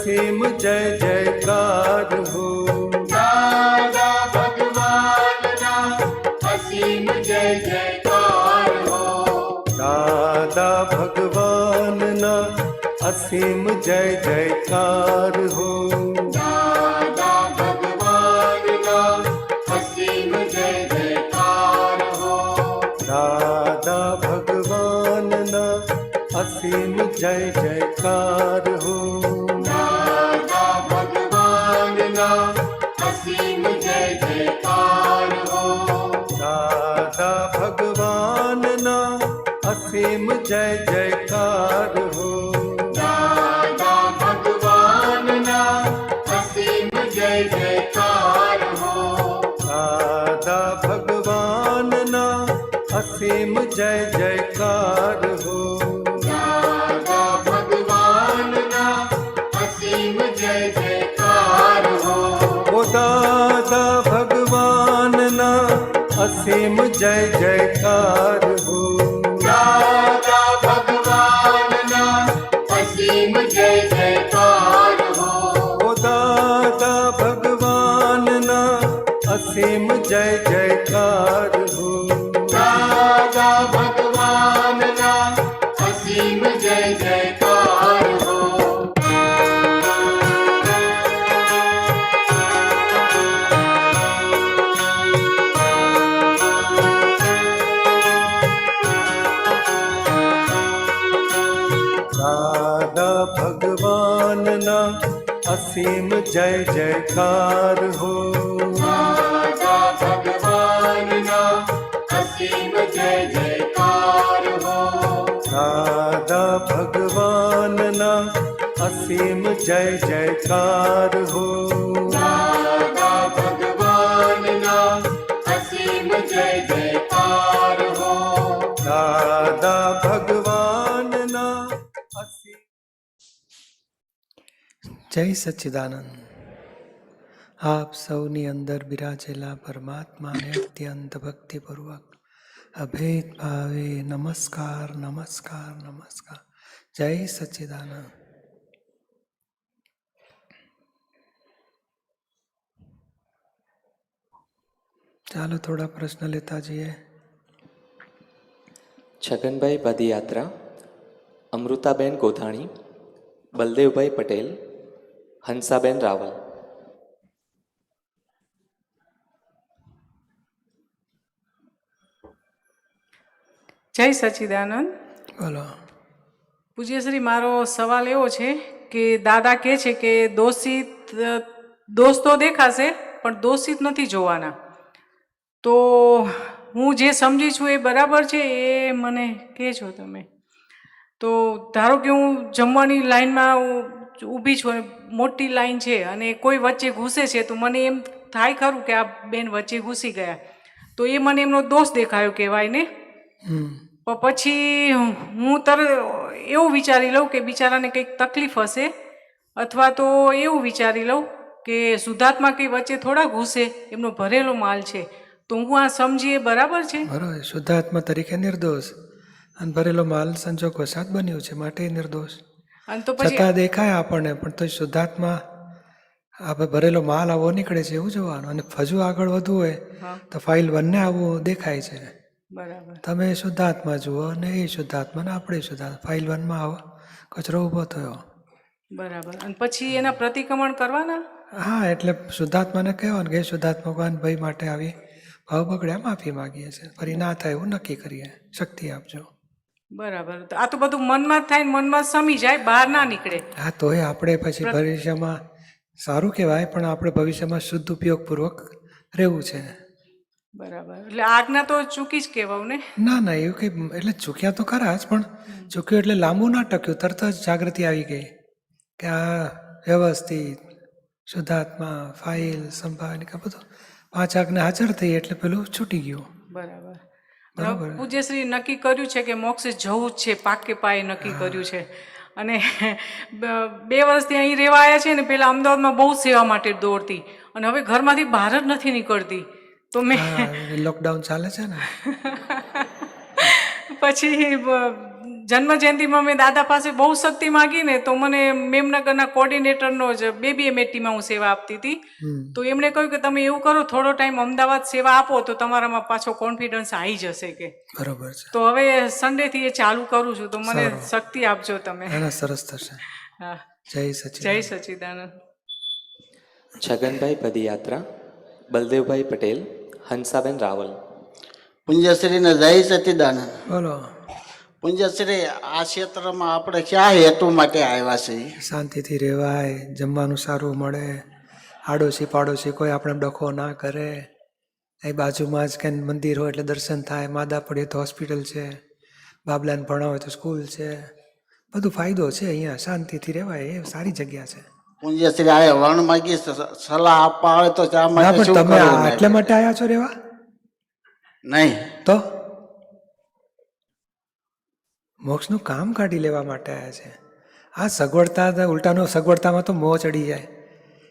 असीम जय जयकार हो। दादा भगवानना असीम जय जयकार हो। दादा भगवानना असीम जय जयकार हो। दादा भगवानना असीम जय जयकार हो। दादा भगवानना असीम जय जयकार हो। दादा भगवानना असीम जय जयकार हो। दादा भगवानना असीम जय जयकार हो। दादा भगवानना असीम जय जयकार हो। दादा भगवानना असीम जय जयकार हो। दादा भगवानना असीम जय जयकार हो। ओ दादा भगवानना असीम जय जयकार हो। दादा भगवानना असीम जय जयकार हो। ओ दादा भगवानना असीम जय जयकार हो। दादा भगवानना असीम जय जयकार हो। दादा भगवानना असीम जय जयकार हो। दादा भगवानना असीम जय जयकार हो। दादा भगवानना असीम जय जयकार हो। दादा भगवानना असीम जय जयकार हो। दादा भगवानना असीम। જય સચ્ચિદાનંદ. આપ સૌની અંદર બિરાજેલા પરમાત્માને અત્યંત ભક્તિપૂર્વક અભેદ ભાવે નમસ્કાર નમસ્કાર નમસ્કાર. જય સચ્ચિદાનંદ. ચાલો થોડા પ્રશ્ન લેતા જઈએ. છગનભાઈ પદયાત્રા, અમૃતાબેન કોથાણી, બલદેવભાઈ પટેલ, હંસાબેન રાવલ. જય સચ્ચિદાનંદ. બોલો. પૂજ્યશ્રી, મારો સવાલ એવો છે કે દાદા કહે છે કે દોષ તો દેખાશે પણ દોષિત નથી જોવાના. તો હું જે સમજી છું એ બરાબર છે? એ મને કહેજો તમે. તો ધારો કે હું જમવાની લાઈનમાં ઊભી છું, મોટી લાઈન છે અને કોઈ વચ્ચે ઘૂસે છે, તો મને એમ થાય ખરું કે આ બેન વચ્ચે ઘૂસી ગયા, તો એ મને એમનો દોષ દેખાયો કહેવાય ને. પણ પછી હું એવું વિચારી લઉં કે બિચારાને કંઈક તકલીફ હશે, અથવા તો એવું વિચારી લઉં કે શુદ્ધાત્મા કંઈ વચ્ચે થોડા ઘૂસે, એમનો ભરેલો માલ છે. તો હું આ સમજી એ બરાબર છે? બરાબર. શુદ્ધાત્મા તરીકે નિર્દોષ અને ભરેલો માલ સંજોગ વસાત બન્યું છે માટે નિર્દોષ. અને તો પછી છતાં દેખાય આપણને, પણ તો શુદ્ધાત્મા આપણે ભરેલો માલ આવો નીકળે છે એવું જોવાનું. અને હજુ આગળ વધવું હોય તો ફાઇલ 1 ને આવું દેખાય છે. બરાબર. તમે શુદ્ધાત્મા જુઓ અને એ શુદ્ધાત્મા ને આપણે શુદ્ધાત્મા. ફાઇલ 1માં આવો કચરો ઊભો થયો. બરાબર. અને પછી એના પ્રતિક્રમણ કરવાના? હા, એટલે શુદ્ધાત્માને કહેવાનું કે શુદ્ધાત્મા ભગવાન ભાઈ માટે આવી ભાવ બગડ્યા, માફી માગીએ છીએ, ફરી ના થાય એવું નક્કી કરીએ, શક્તિ આપજો. બરાબર. તો આ તો બધું મનમાં જ થાય, મનમાં સમી જાય, બહાર ના નીકળે. હા, તો એ આપણે પછી ભવિષ્યમાં સારું કહેવાય, પણ આપણે ભવિષ્યમાં શુદ્ધ ઉપયોગપૂર્વક રહેવું છે. બરાબર. એટલે આજ્ઞા તો ચૂકી જ કહેવાય ને? ના ના, એવું કંઈ એટલે ચૂક્યા તો ખરા જ, પણ ચૂક્યું એટલે લાંબુ ના ટક્યું, તરત જ જાગૃતિ આવી ગઈ કે આ વ્યવસ્થિત શુદ્ધાત્મા ફાઇલ સંભાળ કે બધું 5 આજ્ઞા હાજર થઈ એટલે પેલું છૂટી ગયું. બરાબર. બરાબર. પૂજ્યશ્રી નક્કી કર્યું છે કે મોક્ષે જવું જ છે, પાકે પાયે નક્કી કર્યું છે. અને 2 વર્ષથી અહીં રહેવા આવ્યા છે ને, પહેલાં અમદાવાદમાં બહુ સેવા માટે દોડતી, અને હવે ઘરમાંથી બહાર જ નથી નીકળતી. તો મેં લોકડાઉન ચાલે છે ને પછી જન્મ જયંતિમાં મેં દાદા પાસે બહુ શક્તિ માગી ને તો મને મેમનગરના કોર્ડિનેટરનો જ BBMATમાં હું સેવા આપતી હતી. તો એમણે કહ્યું કે તમે એવું કરો, થોડો ટાઈમ અમદાવાદ સેવા આપો તો તમારામાં પાછો કોન્ફિડન્સ આવી જશે કે. બરોબર છે. તો હવે સન્ડેથી એ ચાલુ કરું છું. તો મને સારું. શક્તિ આપજો તમે. એના સરસ થશે. હા, જય જય સચિદાનંદ. સચ્ચિદાનંદ. છગનભાઈ પદયાત્રા, બલદેવભાઈ પટેલ, હંસાબેન રાવલ. પુંજશ્રીને જય સચિદાનંદ. બોલો. પુંજશ્રી, આ ક્ષેત્રમાં આપણે ક્યાં હેતુ માટે આવ્યા છીએ? શાંતિથી રહેવાય, જમવાનું સારું મળે, આડોશી પાડોશી કોઈ આપણે ડખો ના કરે, એ બાજુમાં જ કંઈ મંદિર હોય એટલે દર્શન થાય, માદા પડીએ તો હોસ્પિટલ છે, બાબલાને ભણાવ હોય તો સ્કૂલ છે, બધું ફાયદો છે અહીંયા. શાંતિથી રહેવાય, એ સારી જગ્યા છે. પુંજશ્રી, આ વર્ણ માગી સલાહ આપવા આવે તો શા ના માટે પણ શું તમે કરવું? એટલા માટે આવ્યા છો રહેવા? નહીં, તો મોક્ષનું કામ કાઢી લેવા માટે આવ્યા છે. આ સગવડતા ઉલટાનો સગવડતામાં તો મોહ ચડી જાય,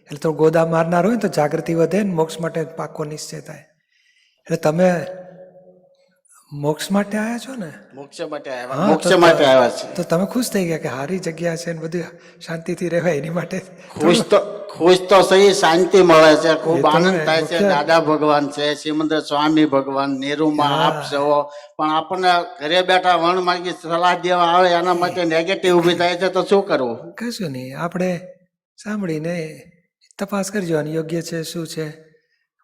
એટલે તો ગોદા મારનાર હોય ને તો જાગૃતિ વધે ને મોક્ષ માટે પાકો નિશ્ચય થાય. એટલે તમે મોક્ષ માટે આવ્યા છો ને? મોક્ષ માટે હા, આવ્યા, મોક્ષ માટે આવ્યા છે. તો તમે ખુશ થઈ ગયા કે સારી જગ્યા છે ને બધું શાંતિથી રહેવાય એની માટે. ખુશ તો સહી, શાંતિ મળે છે, ખૂબ એ તો આનંદ થાય છે. મુખ્ય- દાદા ભગવાન છે, શ્રીમંદર સ્વામી ભગવાન, નેરુમાં આપ છો, પણ આપણને ઘરે બેઠા વર્ણ માગી સલાહ દેવા આવે એના માટે નેગેટિવ ઊભી થાય છે, તો શું કરવું? કશું નહીં, આપણે સાંભળીને તપાસ કરી જોવાની યોગ્ય છે શું છે.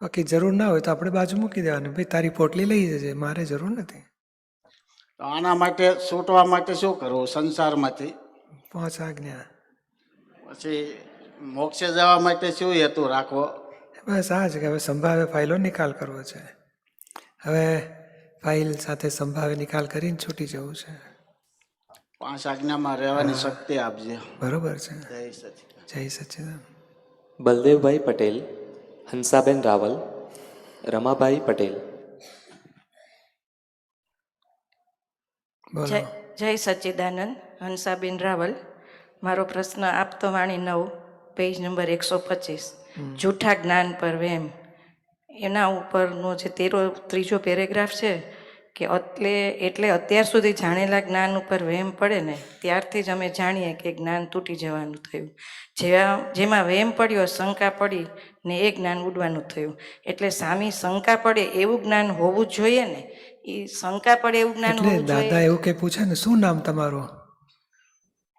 બાકી જરૂર ના હોય તો આપણે બાજુ મૂકી દેવાની, ભાઈ તારી પોટલી લઈ જજે, મારે જરૂર નથી. તો આના માટે છૂટવા માટે શું કરવું સંસારમાંથી? 5 આજ્ઞા. પછી મોક્ષે જવા માટે શું હેતુ રાખવો? બસ આ જ કે હવે સંભાવે ફાઇલો નિકાલ કરવો છે. હવે ફાઇલ સાથે સંભાવે નિકાલ કરીને છૂટી જવું છે. 5 આજ્ઞામાં રહેવાની શક્તિ આપજે. બરોબર છે. જય સચિદાનંદ. જય સચ્ચિદાનંદ. બલદેવભાઈ પટેલ, હંસાબેન રાવલ, રમાભાઈ પટેલ. બોલો. જય સચ્ચિદાનંદ. હંસાબેન રાવલ. મારો પ્રશ્ન આપતો વાણી 9 પેજ નંબર 125, જૂઠા જ્ઞાન પર વેમ. એના ઉપરનો જે ત્રીજો પેરેગ્રાફ છે કે એટલે અત્યાર સુધી જાણેલા જ્ઞાન ઉપર વેમ પડે ને ત્યારથી જ અમે જાણીએ કે જ્ઞાન તૂટી જવાનું થયું. જેમાં વેમ પડ્યો, શંકા પડી ને એ જ્ઞાન ઉડવાનું થયું. એટલે સામી શંકા પડે એવું જ્ઞાન હોવું જ જોઈએ ને. એ શંકા પડે એવું જ્ઞાન એટલે હોવું દાદા જોઈએ. એવું કે પૂછે ને, શું નામ તમારું?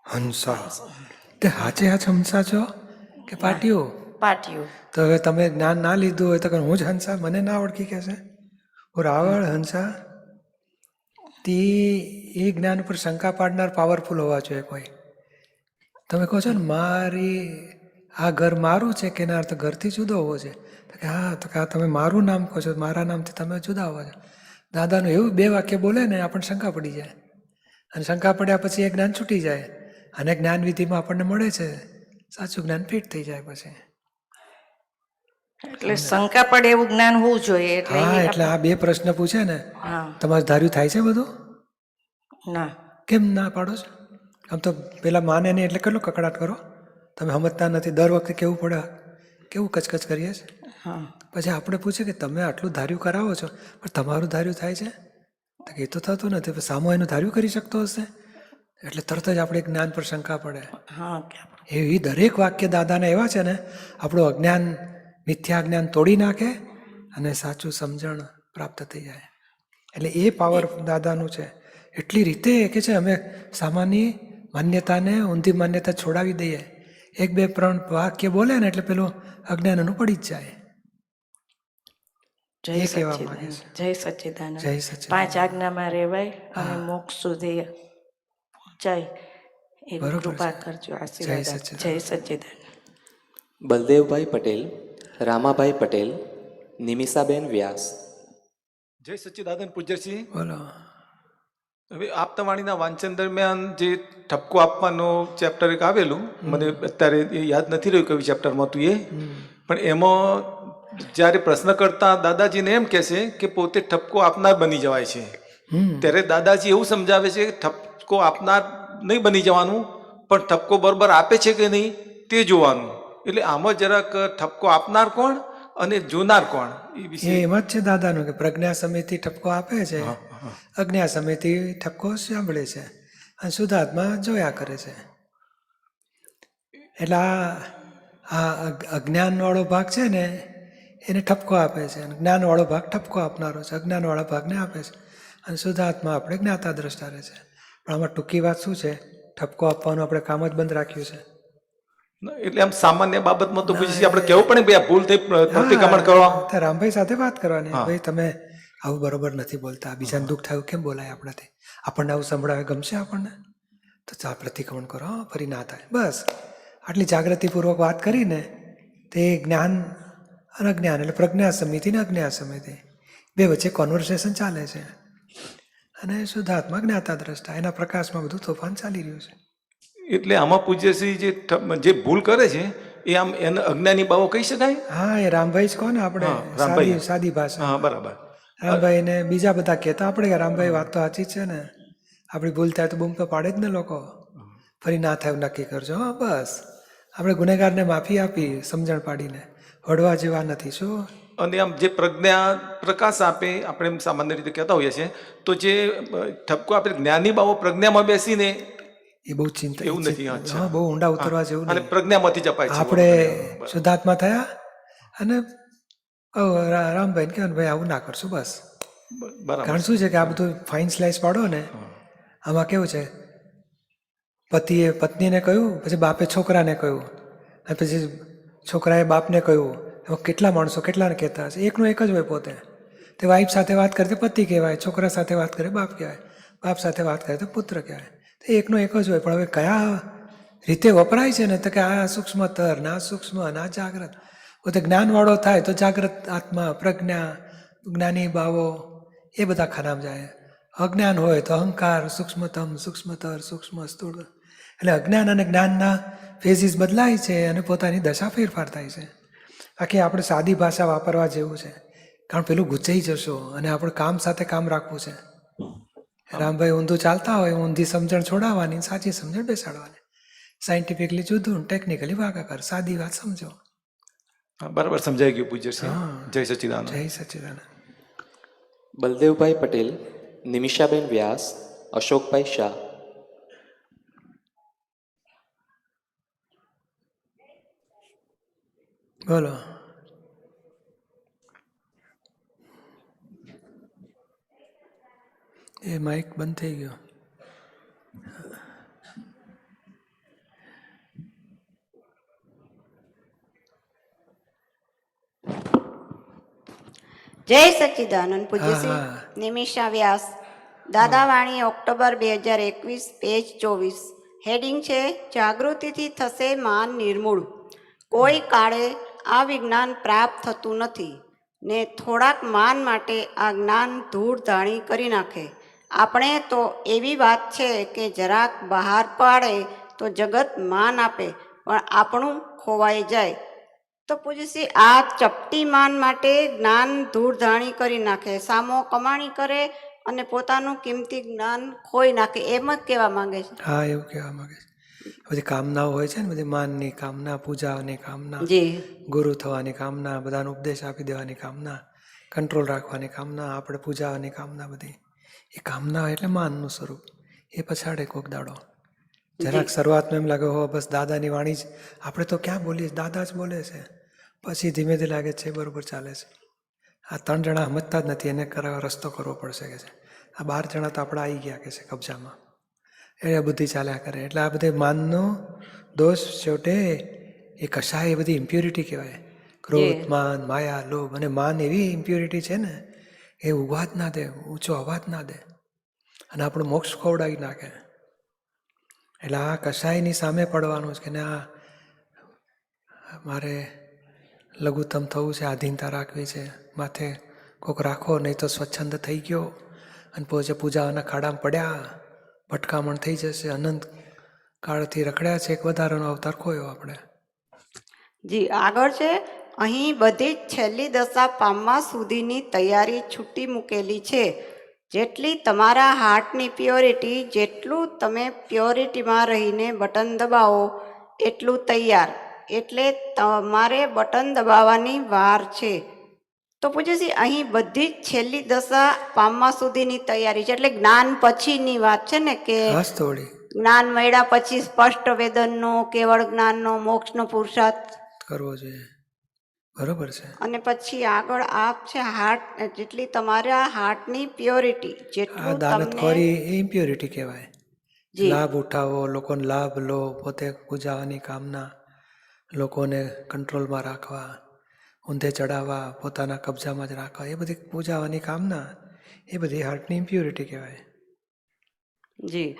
હંસા. તે હાચે હાચ હંસા છો કે પાટિયો? પાટિયું. તો હવે તમે જ્ઞાન ના લીધું હોય તો કે હું જ હંસા, મને ના ઓળખી કહેશે? હું રાવળ હંસા. તે એ જ્ઞાન ઉપર શંકા પાડનાર પાવરફુલ હોવા જોઈએ કોઈ. તમે કહો છો ને મારી આ ઘર મારું છે કે ના, તો ઘરથી જુદો હોવો છે. તો કે હા, તો કે આ તમે મારું નામ કહો છો, મારા નામથી તમે જુદા હોવા છો. દાદાનું એવું 2 વાક્ય બોલે ને આપણને શંકા પડી જાય, અને શંકા પડ્યા પછી એ જ્ઞાન છૂટી જાય, અને જ્ઞાન વિધિમાં આપણને મળે છે સાચું જ્ઞાન ફિટ થઈ જાય પછી. એટલે શંકા પડે એવું જ્ઞાન હોવું જોઈએ. એટલે હા, એ એટલે આ 2 પ્રશ્ન પૂછે ને, હા, તમારું ધાર્યું થાય છે બધું? ના, કેમ ના પાડો છો? આમ તો પેલા માને નહીં એટલે કેટલો કકડાટ કરો, તમે સમજતા નથી. દર વખતે કેવું પડે, કેવું કચકચ કરીએ છીએ. હા, પછી આપણે પૂછે કે તમે આટલું ધાર્યું કરાવો છો, પણ તમારું ધાર્યું થાય છે? તો કે એ તો થતું નથી. પછી સામો એનું ધાર્યું કરી શકતો હશે, એટલે તરત જ આપણે જ્ઞાન પર શંકા પડે. હા. એવી દરેક વાક્ય દાદાના એવા છે ને, આપણું અજ્ઞાન, મિથ્યા જ્ઞાન તોડી નાખે અને સાચું સમજણ પ્રાપ્ત થઈ જાય. એટલે એ પાવર દાદાનું છે. એટલી રીતે કે છે અમે સામાન્ય માન્યતાને, ઊંધી માન્યતા છોડાવી દઈએ. 1-2 વાક્ય બોલે ને એટલે પેલું અજ્ઞાન એનું પડી જ જાય. જય એ કહેવા માંગે સચ્ચિદાનંદ. છે. જય સચ્ચિદાનંદ. જય સચ્ચિદાનંદ. 5 આજ્ઞામાં રહેવાય અને મોક્ષ સુધી પહોંચાય એવી બરોબર કૃપા છે. કરજો. જય આશીર્વાદ આપજો. સચ્ચિદાનંદ. જય સચ્ચિદાનંદ. બલદેવભાઈ પટેલ, રામાભાઈ પટેલ, નિમિષાબેન વ્યાસ. જય સચ્ચિદાનંદ પૂજ્યશ્રી. બોલો. હવે આપતાવાણીના વાંચન દરમિયાન જે ઠપકો આપવાનો ચેપ્ટર એક આવેલું, મને અત્યારે એ યાદ નથી રહ્યું કયું ચેપ્ટરમાં હતું એ, પણ એમાં જ્યારે પ્રશ્ન કરતા દાદાજીને એમ કહે છે કે પોતે ઠપકો આપનાર બની જવાય છે. ત્યારે દાદાજી એવું સમજાવે છે કે ઠપકો આપનાર નહીં બની જવાનું, પણ ઠપકો બરોબર આપે છે કે નહીં તે જોવાનું. એટલે આમાં જરાક ઠપકો આપનાર કોણ અને જોનાર કોણ એ એ વિશે. એમ જ છે દાદાનું કે પ્રજ્ઞા સમયથી ઠપકો આપે છે, અજ્ઞા સમયથી ઠપકો સાંભળે છે. અને શુદ્ધાત્મા જોયા કરે છે. એટલે આ અજ્ઞાનવાળો ભાગ છે ને એને ઠપકો આપે છે, અને જ્ઞાનવાળો ભાગ ઠપકો આપનારો છે, અજ્ઞાનવાળા ભાગને આપે છે, અને શુદ્ધાત્મા આપણે જ્ઞાતા દ્રષ્ટા રહે છે. પણ આમાં ટૂંકી વાત શું છે, ઠપકો આપવાનું આપણે કામ જ બંધ રાખ્યું છે. એટલે આમ સામાન્ય બાબતમાં તો પૂછીએ આપણે કેવું પડે ભાઈ આ ભૂલ થઈ પ્રતિક્રમણ કરવા. તો રામભાઈ સાથે વાત કરવાની, હા. ભાઈ તમે આવું બરોબર નથી બોલતા, બીજાને દુઃખ થયું કેમ બોલાય આપણાથી, આપણને આવું સંભળાવે ગમશે આપણને, તો ચા પ્રતિક્રમણ કરો, હા, ફરી ના થાય. બસ આટલી જાગૃતિપૂર્વક વાત કરીને તે જ્ઞાન અને અજ્ઞાન એટલે પ્રજ્ઞા સમિતિ ને અજ્ઞા સમિતિ બે વચ્ચે કોન્વર્સેશન ચાલે છે, અને શુદ્ધાત્મા જ્ઞાતા દ્રષ્ટા એના પ્રકાશમાં બધું તોફાન ચાલી રહ્યું છે. એટલે આમાં પૂજ્યશ્રી જે ભૂલ કરે છે એ આમ એને અજ્ઞાની બાવો કહી શકાય. હા, એ રામભાઈ જ કહો ને આપણે, હા, રામભાઈ. સાદી ભાષા. હા, બરાબર. રામભાઈ ને બીજા બધા કહેતા આપણે કે રામભાઈ વાત તો સાચી જ છે ને, આપણી ભૂલ થાય તો બૂમ તો પાડે જ ને લોકો, ફરી ના થાય એવું નક્કી કરજો. હા, બસ આપણે ગુનેગારને માફી આપી સમજણ પાડીને, વડવા જેવા નથી. શું? અને આમ જે પ્રજ્ઞા પ્રકાશ આપે, આપણે એમ સામાન્ય રીતે કહેતા હોઈએ છીએ, તો જે ઠપકો આપણે જ્ઞાની બાવો પ્રજ્ઞામાં બેસીને એ બહુ ચિંતા એવું નથી. અચ્છા. હા, બહુ ઊંડા ઉતરવા જેવું અને નહીં. પ્રજ્ઞામાંથી જ અપાય છે. આપણે શુદ્ધાત્મા થયા અને રામભાઈને કહેવાનું ભાઈ આવું ના કરશું, બસ. બરાબર. કારણ શું છે કે આ બધું ફાઇન સ્લાઇસ પાડો ને, આમાં કેવું છે, પતિએ પત્નીને કહ્યું, પછી બાપે છોકરાને કહ્યું, અને પછી છોકરાએ બાપને કહ્યું. એમાં કેટલા માણસો કેટલાને કહેતા હશે, એકનો એક જ હોય પોતે. તે વાઈફ સાથે વાત કરે તો પતિ કહેવાય, છોકરા સાથે વાત કરે બાપ કહેવાય, બાપ સાથે વાત કરે તો પુત્ર કહેવાય. તો એકનો એક જ હોય. પણ હવે કયા રીતે વપરાય છે ને, તો કે આ સૂક્ષ્મતર, ના સૂક્ષ્મ, ના જાગ્રત. પોતે જ્ઞાનવાળો થાય તો જાગ્રત આત્મા, પ્રજ્ઞા, જ્ઞાની ભાવો એ બધા ખરાબ જાય. અજ્ઞાન હોય તો અહંકાર, સૂક્ષ્મતમ, સૂક્ષ્મતર, સૂક્ષ્મ, સ્થૂળ. એટલે અજ્ઞાન અને જ્ઞાનના ફેઝિસ બદલાય છે અને પોતાની દશા ફેરફાર થાય છે. બાકી આપણે સાદી ભાષા વાપરવા જેવું છે, કારણ પેલું ગુચાઈ જશો અને આપણે કામ સાથે કામ રાખવું છે. રામભાઈ ઊંધું ચાલતા હોય, ઊંધી સમજણ છોડાવવાની, સાચી સમજણ બેસાડવાની. સાયન્ટિફિકલી જુદું, ટેકનિકલી ભાગાકાર, સાદી વાત સમજો. બરાબર સમજાઈ ગયું પૂજ્યશ્રી. જય સચ્ચિદાનંદ. જય સચ્ચિદાનંદ. બલદેવભાઈ પટેલ, નિમિષાબેન વ્યાસ, અશોકભાઈ શાહ. બોલો. એ માઇક બંધ થઈ ગયો. જય સચ્ચિદાનંદ. પૂજ્ય શ્રી હા. નિમિષા વ્યાસ, દાદાવાણી, ઓક્ટોબર 2021, પેજ 24. હેડિંગ છે જાગૃતિથી થશે માન નિર્મૂળ. કોઈ કાળે આ વિજ્ઞાન પ્રાપ્ત થતું નથી ને થોડાક માન માટે આ જ્ઞાન ધૂળ ધાણી કરી નાખે. આપણે તો એવી વાત છે કે જરાક બહાર પાડે તો જગત માન આપે, પણ આપણું ખોવાઈ જાય. તો પૂજ્યશ્રી આ ચપટી માન માટે જ્ઞાન ધૂળ ધાણી કરી નાખે, સામો કમાણી કરે અને પોતાનું કિંમતી જ્ઞાન ખોઈ નાખે, એમ જ કહેવા માંગે છે. હા, એવું કહેવા માંગે છે. બધી કામનાઓ હોય છે ને, બધી માનની કામના, પૂજાની કામના, જી ગુરુ થવાની કામના, બધાને ઉપદેશ આપી દેવાની કામના, કંટ્રોલ રાખવાની કામના, આપણે પૂજાવાની કામના, બધી એ કામના એટલે માનનું સ્વરૂપ. એ પછાડે કોક દાડો. જરાક શરૂઆતમાં એમ લાગે હો બસ દાદાની વાણી જ આપણે તો ક્યાં બોલીએ, દાદા જ બોલે છે. પછી ધીમે ધીમે લાગે છે બરોબર ચાલે છે. આ 3 જણા સમજતા જ નથી, એને રસ્તો કરવો પડશે કે છે. આ 12 જણા તો આપણે આવી ગયા કે છે કબજામાં, એ બુદ્ધિ ચાલ્યા કરે. એટલે આ બધે માનનો દોષ છેવટે એ કશાય એ બધી ઇમ્પ્યોરિટી કહેવાય. ક્રોધ, માન, માયા, લોભ અને માન એવી ઇમ્પ્યોરિટી છે ને, એ ઉભા જ ના દે, ઊંચો અવાજ ના દે અને આપણું મોક્ષ ખોવડાવી નાખે. એટલે આ કશાયની સામે પડવાનું છે કે ને આ મારે લઘુત્તમ થવું છે, આધીનતા રાખવી છે, માથે કોક રાખો, નહીં તો સ્વચ્છંદ થઈ ગયો અને પછી પૂજાના ખાડામાં પડ્યા, ભટકામણ થઈ જશે, અનંત કાળથી રખડ્યા છે, એક વધારાનો અવતાર ખોયો આપણે. જી આગળ છે, અહીં બધી જ છેલ્લી દશા પામવા સુધીની તૈયારી છૂટી મૂકેલી છે. જેટલી તમારા હાર્ટની પ્યોરિટી, જેટલું તમે પ્યોરિટીમાં રહીને બટન દબાવો એટલું તૈયાર. એટલે તમારે બટન દબાવવાની વાર છે. તો પૂછ્યું અહીં બધી જ છેલ્લી દશા પામવા સુધીની તૈયારી છે, એટલે જ્ઞાન પછીની વાત છે ને, કે ખાસ થોડી જ્ઞાન મળ્યા પછી સ્પષ્ટ વેદનનો, કેવળ જ્ઞાનનો, મોક્ષનો પુરુષાર્થ કરવો જોઈએ. બરોબર છે. અને પછી આગળ આપ છે હાર્ટ, જેટલી તમારા હાર્ટની પ્યોરિટી, આ જેટલું દાનત તમને ખોરી એ ઇમ્પ્યોરિટી કહેવાય. જી લાભ ઉઠાવો, લોકોને લાભ લો, પોતે પૂજાવાની કામના, લોકોને કંટ્રોલમાં રાખવા, ઊંધે ચડાવવા, પોતાના કબજામાં જ રાખવા, એ બધી પૂજાવાની કામના, એ બધી હાર્ટની ઇમ્પ્યોરિટી કહેવાય. જી,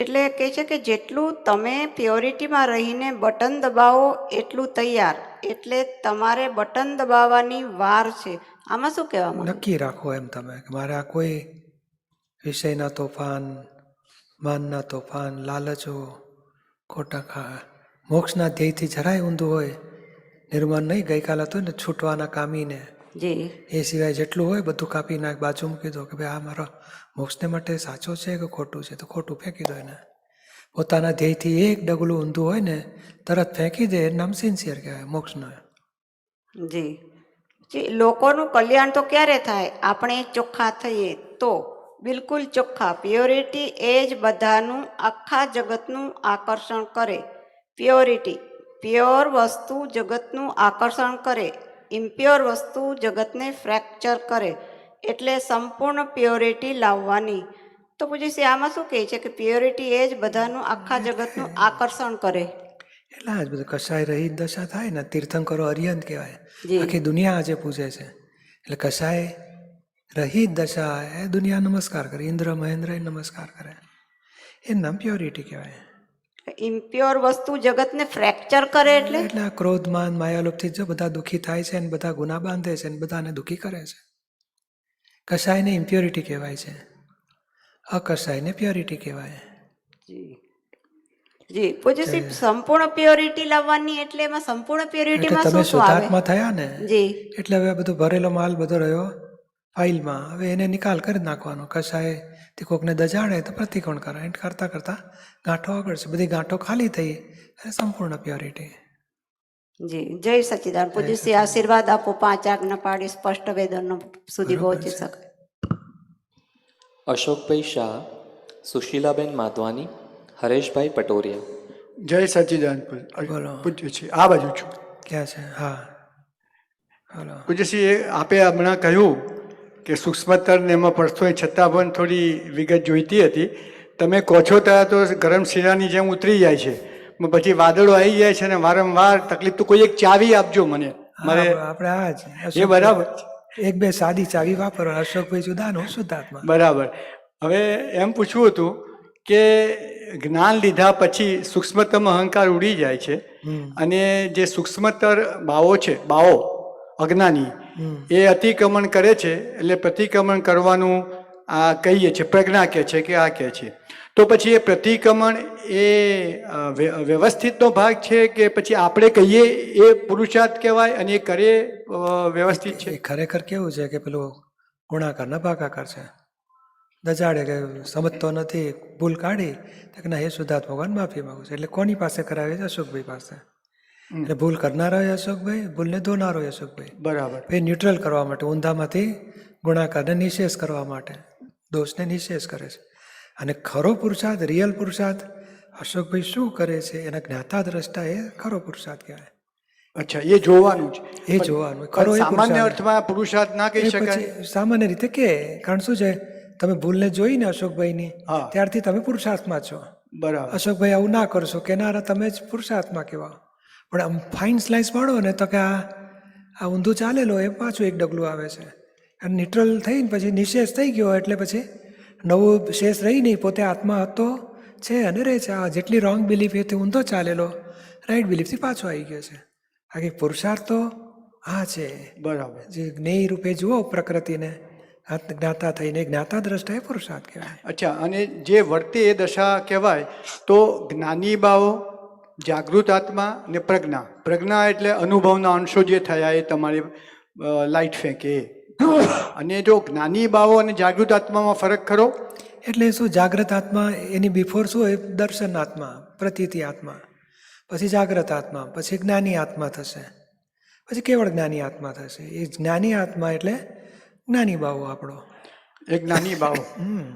એટલે કહે છે કે જેટલું તમે પ્યોરિટીમાં રહીને બટન દબાવો એટલું તૈયાર, એટલે તમારે બટન દબાવવાની વાર છે. આમાં શું કહેવા માંગો? નક્કી રાખો એમ તમે કે મારે આ કોઈ વિષયના તોફાન, માનના તોફાન, લાલચો, ખોટા મોક્ષના ધ્યેયથી જરાય ઊંધું હોય, નિર્માણ નહીં. ગઈકાલે હતું ને છૂટવાના કામીને, જી એ સિવાય જેટલું હોય બધું કાપી નાખ, બાજુ મૂકી દો કે ભાઈ આ મારો મોક્ષને માટે સાચો છે કે ખોટું છે, તો ખોટું ફેંકી દો એને. પોતાના ધ્યેયથી એક ડગલું ઊંધું હોય ને તરત ફેંકી દે, નામ સિન્સિયર કહેવાય મોક્ષનો. જી જી, લોકોનું કલ્યાણ તો ક્યારે થાય? આપણે ચોખ્ખા થઈએ તો. બિલકુલ ચોખ્ખા. પ્યોરિટી એ જ બધાનું, આખા જગતનું આકર્ષણ કરે. પ્યોરિટી, પ્યોર વસ્તુ જગતનું આકર્ષણ કરે, ઇમ્પ્યોર વસ્તુ જગતને ફ્રેક્ચર કરે. એટલે સંપૂર્ણ પ્યોરિટી લાવવાની. તો પૂછીશ આમાં શું કહે છે કે પ્યોરિટી એ જ બધાનું, આખા જગતનું આકર્ષણ કરે. એટલે આ જ બધું કસાય રહી દશા થાય ને, તીર્થંકરો અરિયંત કહેવાય. જી. આખી દુનિયા આજે પૂજે છે. એટલે કસાય રહી દશા એ દુનિયા નમસ્કાર કરે, ઇન્દ્ર મહેન્દ્ર નમસ્કાર કરે. એ નામ પ્યોરિટી કહેવાય. ઇમ્પ્યોર વસ્તુ જગતને ફ્રેક્ચર કરે એટલે એટલે આ ક્રોધ, માન, માયાલોભથી જો બધા દુઃખી થાય છે ને બધા ગુના બાંધે છે ને બધાને દુઃખી કરે છે. કસાયને ઇમ્પ્યોરિટી કહેવાય છે, અકસાયને પ્યોરિટી કહેવાય. જી જી, પૂજ્યશ્રી સંપૂર્ણ પ્યોરિટી લાવવાની, એટલે એમાં સંપૂર્ણ એટલે પ્યોરિટીમાં તમે શું શું આવે? શુદ્ધાત્મા થયા ને, જી એટલે હવે બધો ભરેલો માલ બધો રહ્યો ફાઇલમાં, હવે એને નિકાલ કરી નાખવાનો. કસાય તે કોકને દજાડે તો પ્રતિકોણ કરે, એમ કરતાં કરતાં ગાંઠો આગળ છે, બધી ગાંઠો ખાલી થઈ અને સંપૂર્ણ પ્યોરિટી. જી, જય સચ્ચિદાનંદ. પૂજ્યશ્રી આશીર્વાદ આપો, 5 આજ્ઞા પાડી સ્પષ્ટ વેદનો સુધી પહોંચી શકે. અશોકભાઈ શાહ, સુશીલાબેન માધવાની, હરેશભાઈ પટોરિયા. જય સચ્ચિદાનંદ બોલો. પૂજ્ય છે, આ બાજુ છું. ક્યાં છે? હા, હાલો. પૂજ્યશ્રી, આપે હમણાં કહ્યું કે સૂક્ષ્મતર ને એમાં પડતો હોય છતાં પણ થોડી વિગત જોઈતી હતી. તમે કહો છો ત્યાં તો ગરમ શીરાની જેમ ઉતરી જાય છે, પછી વાદળો આવી જાય છે ને વારંવાર તકલીફ. તો કોઈ એક ચાવી આપજો મને. મારે આપણે આ જ એ બરાબર એક બે સાદી ચાવી વાપરો. અશોકભાઈ જુદાનો શુદ્ધાત્મા. બરાબર. હવે એમ પૂછવું હતું કે જ્ઞાન લીધા પછી સૂક્ષ્મતમ અહંકાર ઉડી જાય છે, અને જે સૂક્ષ્મતર ભાવો છે, ભાવો અજ્ઞાની, એ અતિક્રમણ કરે છે. એટલે પ્રતિક્રમણ કરવાનું આ કહીએ છીએ, પ્રજ્ઞા કહે છે કે આ કહે છે. તો પછી એ પ્રતિક્રમણ એ વ્યવસ્થિતનો ભાગ છે કે પછી આપણે કહીએ એ પુરુષાર્થ કહેવાય અને એ કરે વ્યવસ્થિત છે? એ ખરેખર કેવું છે કે પેલું ગુણાકાર ના ભાગાકાર છે. દજાડે કે સમજતો નથી, ભૂલ કાઢી તો કે ના, એ શુદ્ધાત્મા ભગવાન માફી માગું છું. એટલે કોની પાસે કરાવે છે? અશોકભાઈ પાસે. એટલે ભૂલ કરનારો હોય અશોકભાઈ, ભૂલને ધોનારો હોય અશોકભાઈ. બરાબર. એ ન્યુટ્રલ કરવા માટે, ઊંધામાંથી ગુણાકારને નિશેષ કરવા માટે, દોષને નિશેષ કરે છે. અને ખરો પુરુષાર્થ, રિયલ પુરુષાર્થ અશોકભાઈ શું કરે છે એના જ્ઞાતા દ્રષ્ટા, એ ખરો પુરુષાર્થ કહેવાય. અચ્છા, એ જોવાનું છે, એ જોવાનું. ખરો એ સામાન્ય પુરુષાર્થ. અર્થમાં પુરુષાર્થ ના કહી એ શકાય. પછી સામાન્ય રીતે કે, કારણ શું છે, તમે ભૂલને જોઈને અશોકભાઈની, હા. ત્યારથી તમે પુરુષાર્થમાં છો. બરાબર. અશોકભાઈ આવું ના કરશો કે ના, તમે જ પુરુષાર્થમાં કહેવા. પણ આમ ફાઇન સ્લાઇસ પાડો ને તો કે આ ઊંધું ચાલેલો એ પાછું એક ડગલું આવે છે. અને ન્યુટ્રલ થઈને પછી નિશેષ થઈ ગયો એટલે પછી નવું શેષ રહી નહીં. પોતે આત્મા હતો છે અને રહે છે. આ જેટલી રોંગ બિલીફ એ ઊંધો ચાલેલો રાઈટ બિલીફથી પાછો આવી ગયો છે. આખી પુરુષાર્થ તો આ છે. બરાબર. જે જ્ઞેય રૂપે જુઓ પ્રકૃતિને, જ્ઞાતા થઈને જ્ઞાતા દ્રષ્ટા એ પુરુષાર્થ કહેવાય. અચ્છા, અને જે વર્તે એ દશા કહેવાય. તો જ્ઞાની ભાવો, જાગૃત આત્મા ને પ્રજ્ઞા. પ્રજ્ઞા એટલે અનુભવના અંશો જે થયા એ તમારી લાઈટ ફેંકે. અને જો જ્ઞાની ભાવો અને જાગૃત આત્મામાં ફરક ખરો? એટલે શું, જાગ્રત આત્મા એની બિફોર શું હોય? દર્શન આત્મા, પ્રતીતિ આત્મા, પછી જાગ્રત આત્મા, પછી જ્ઞાની આત્મા થશે. પછી કેવળ જ્ઞાની આત્મા થશે. એ જ્ઞાની આત્મા એટલે જ્ઞાની બાવો આપણો. એક નાની બાવો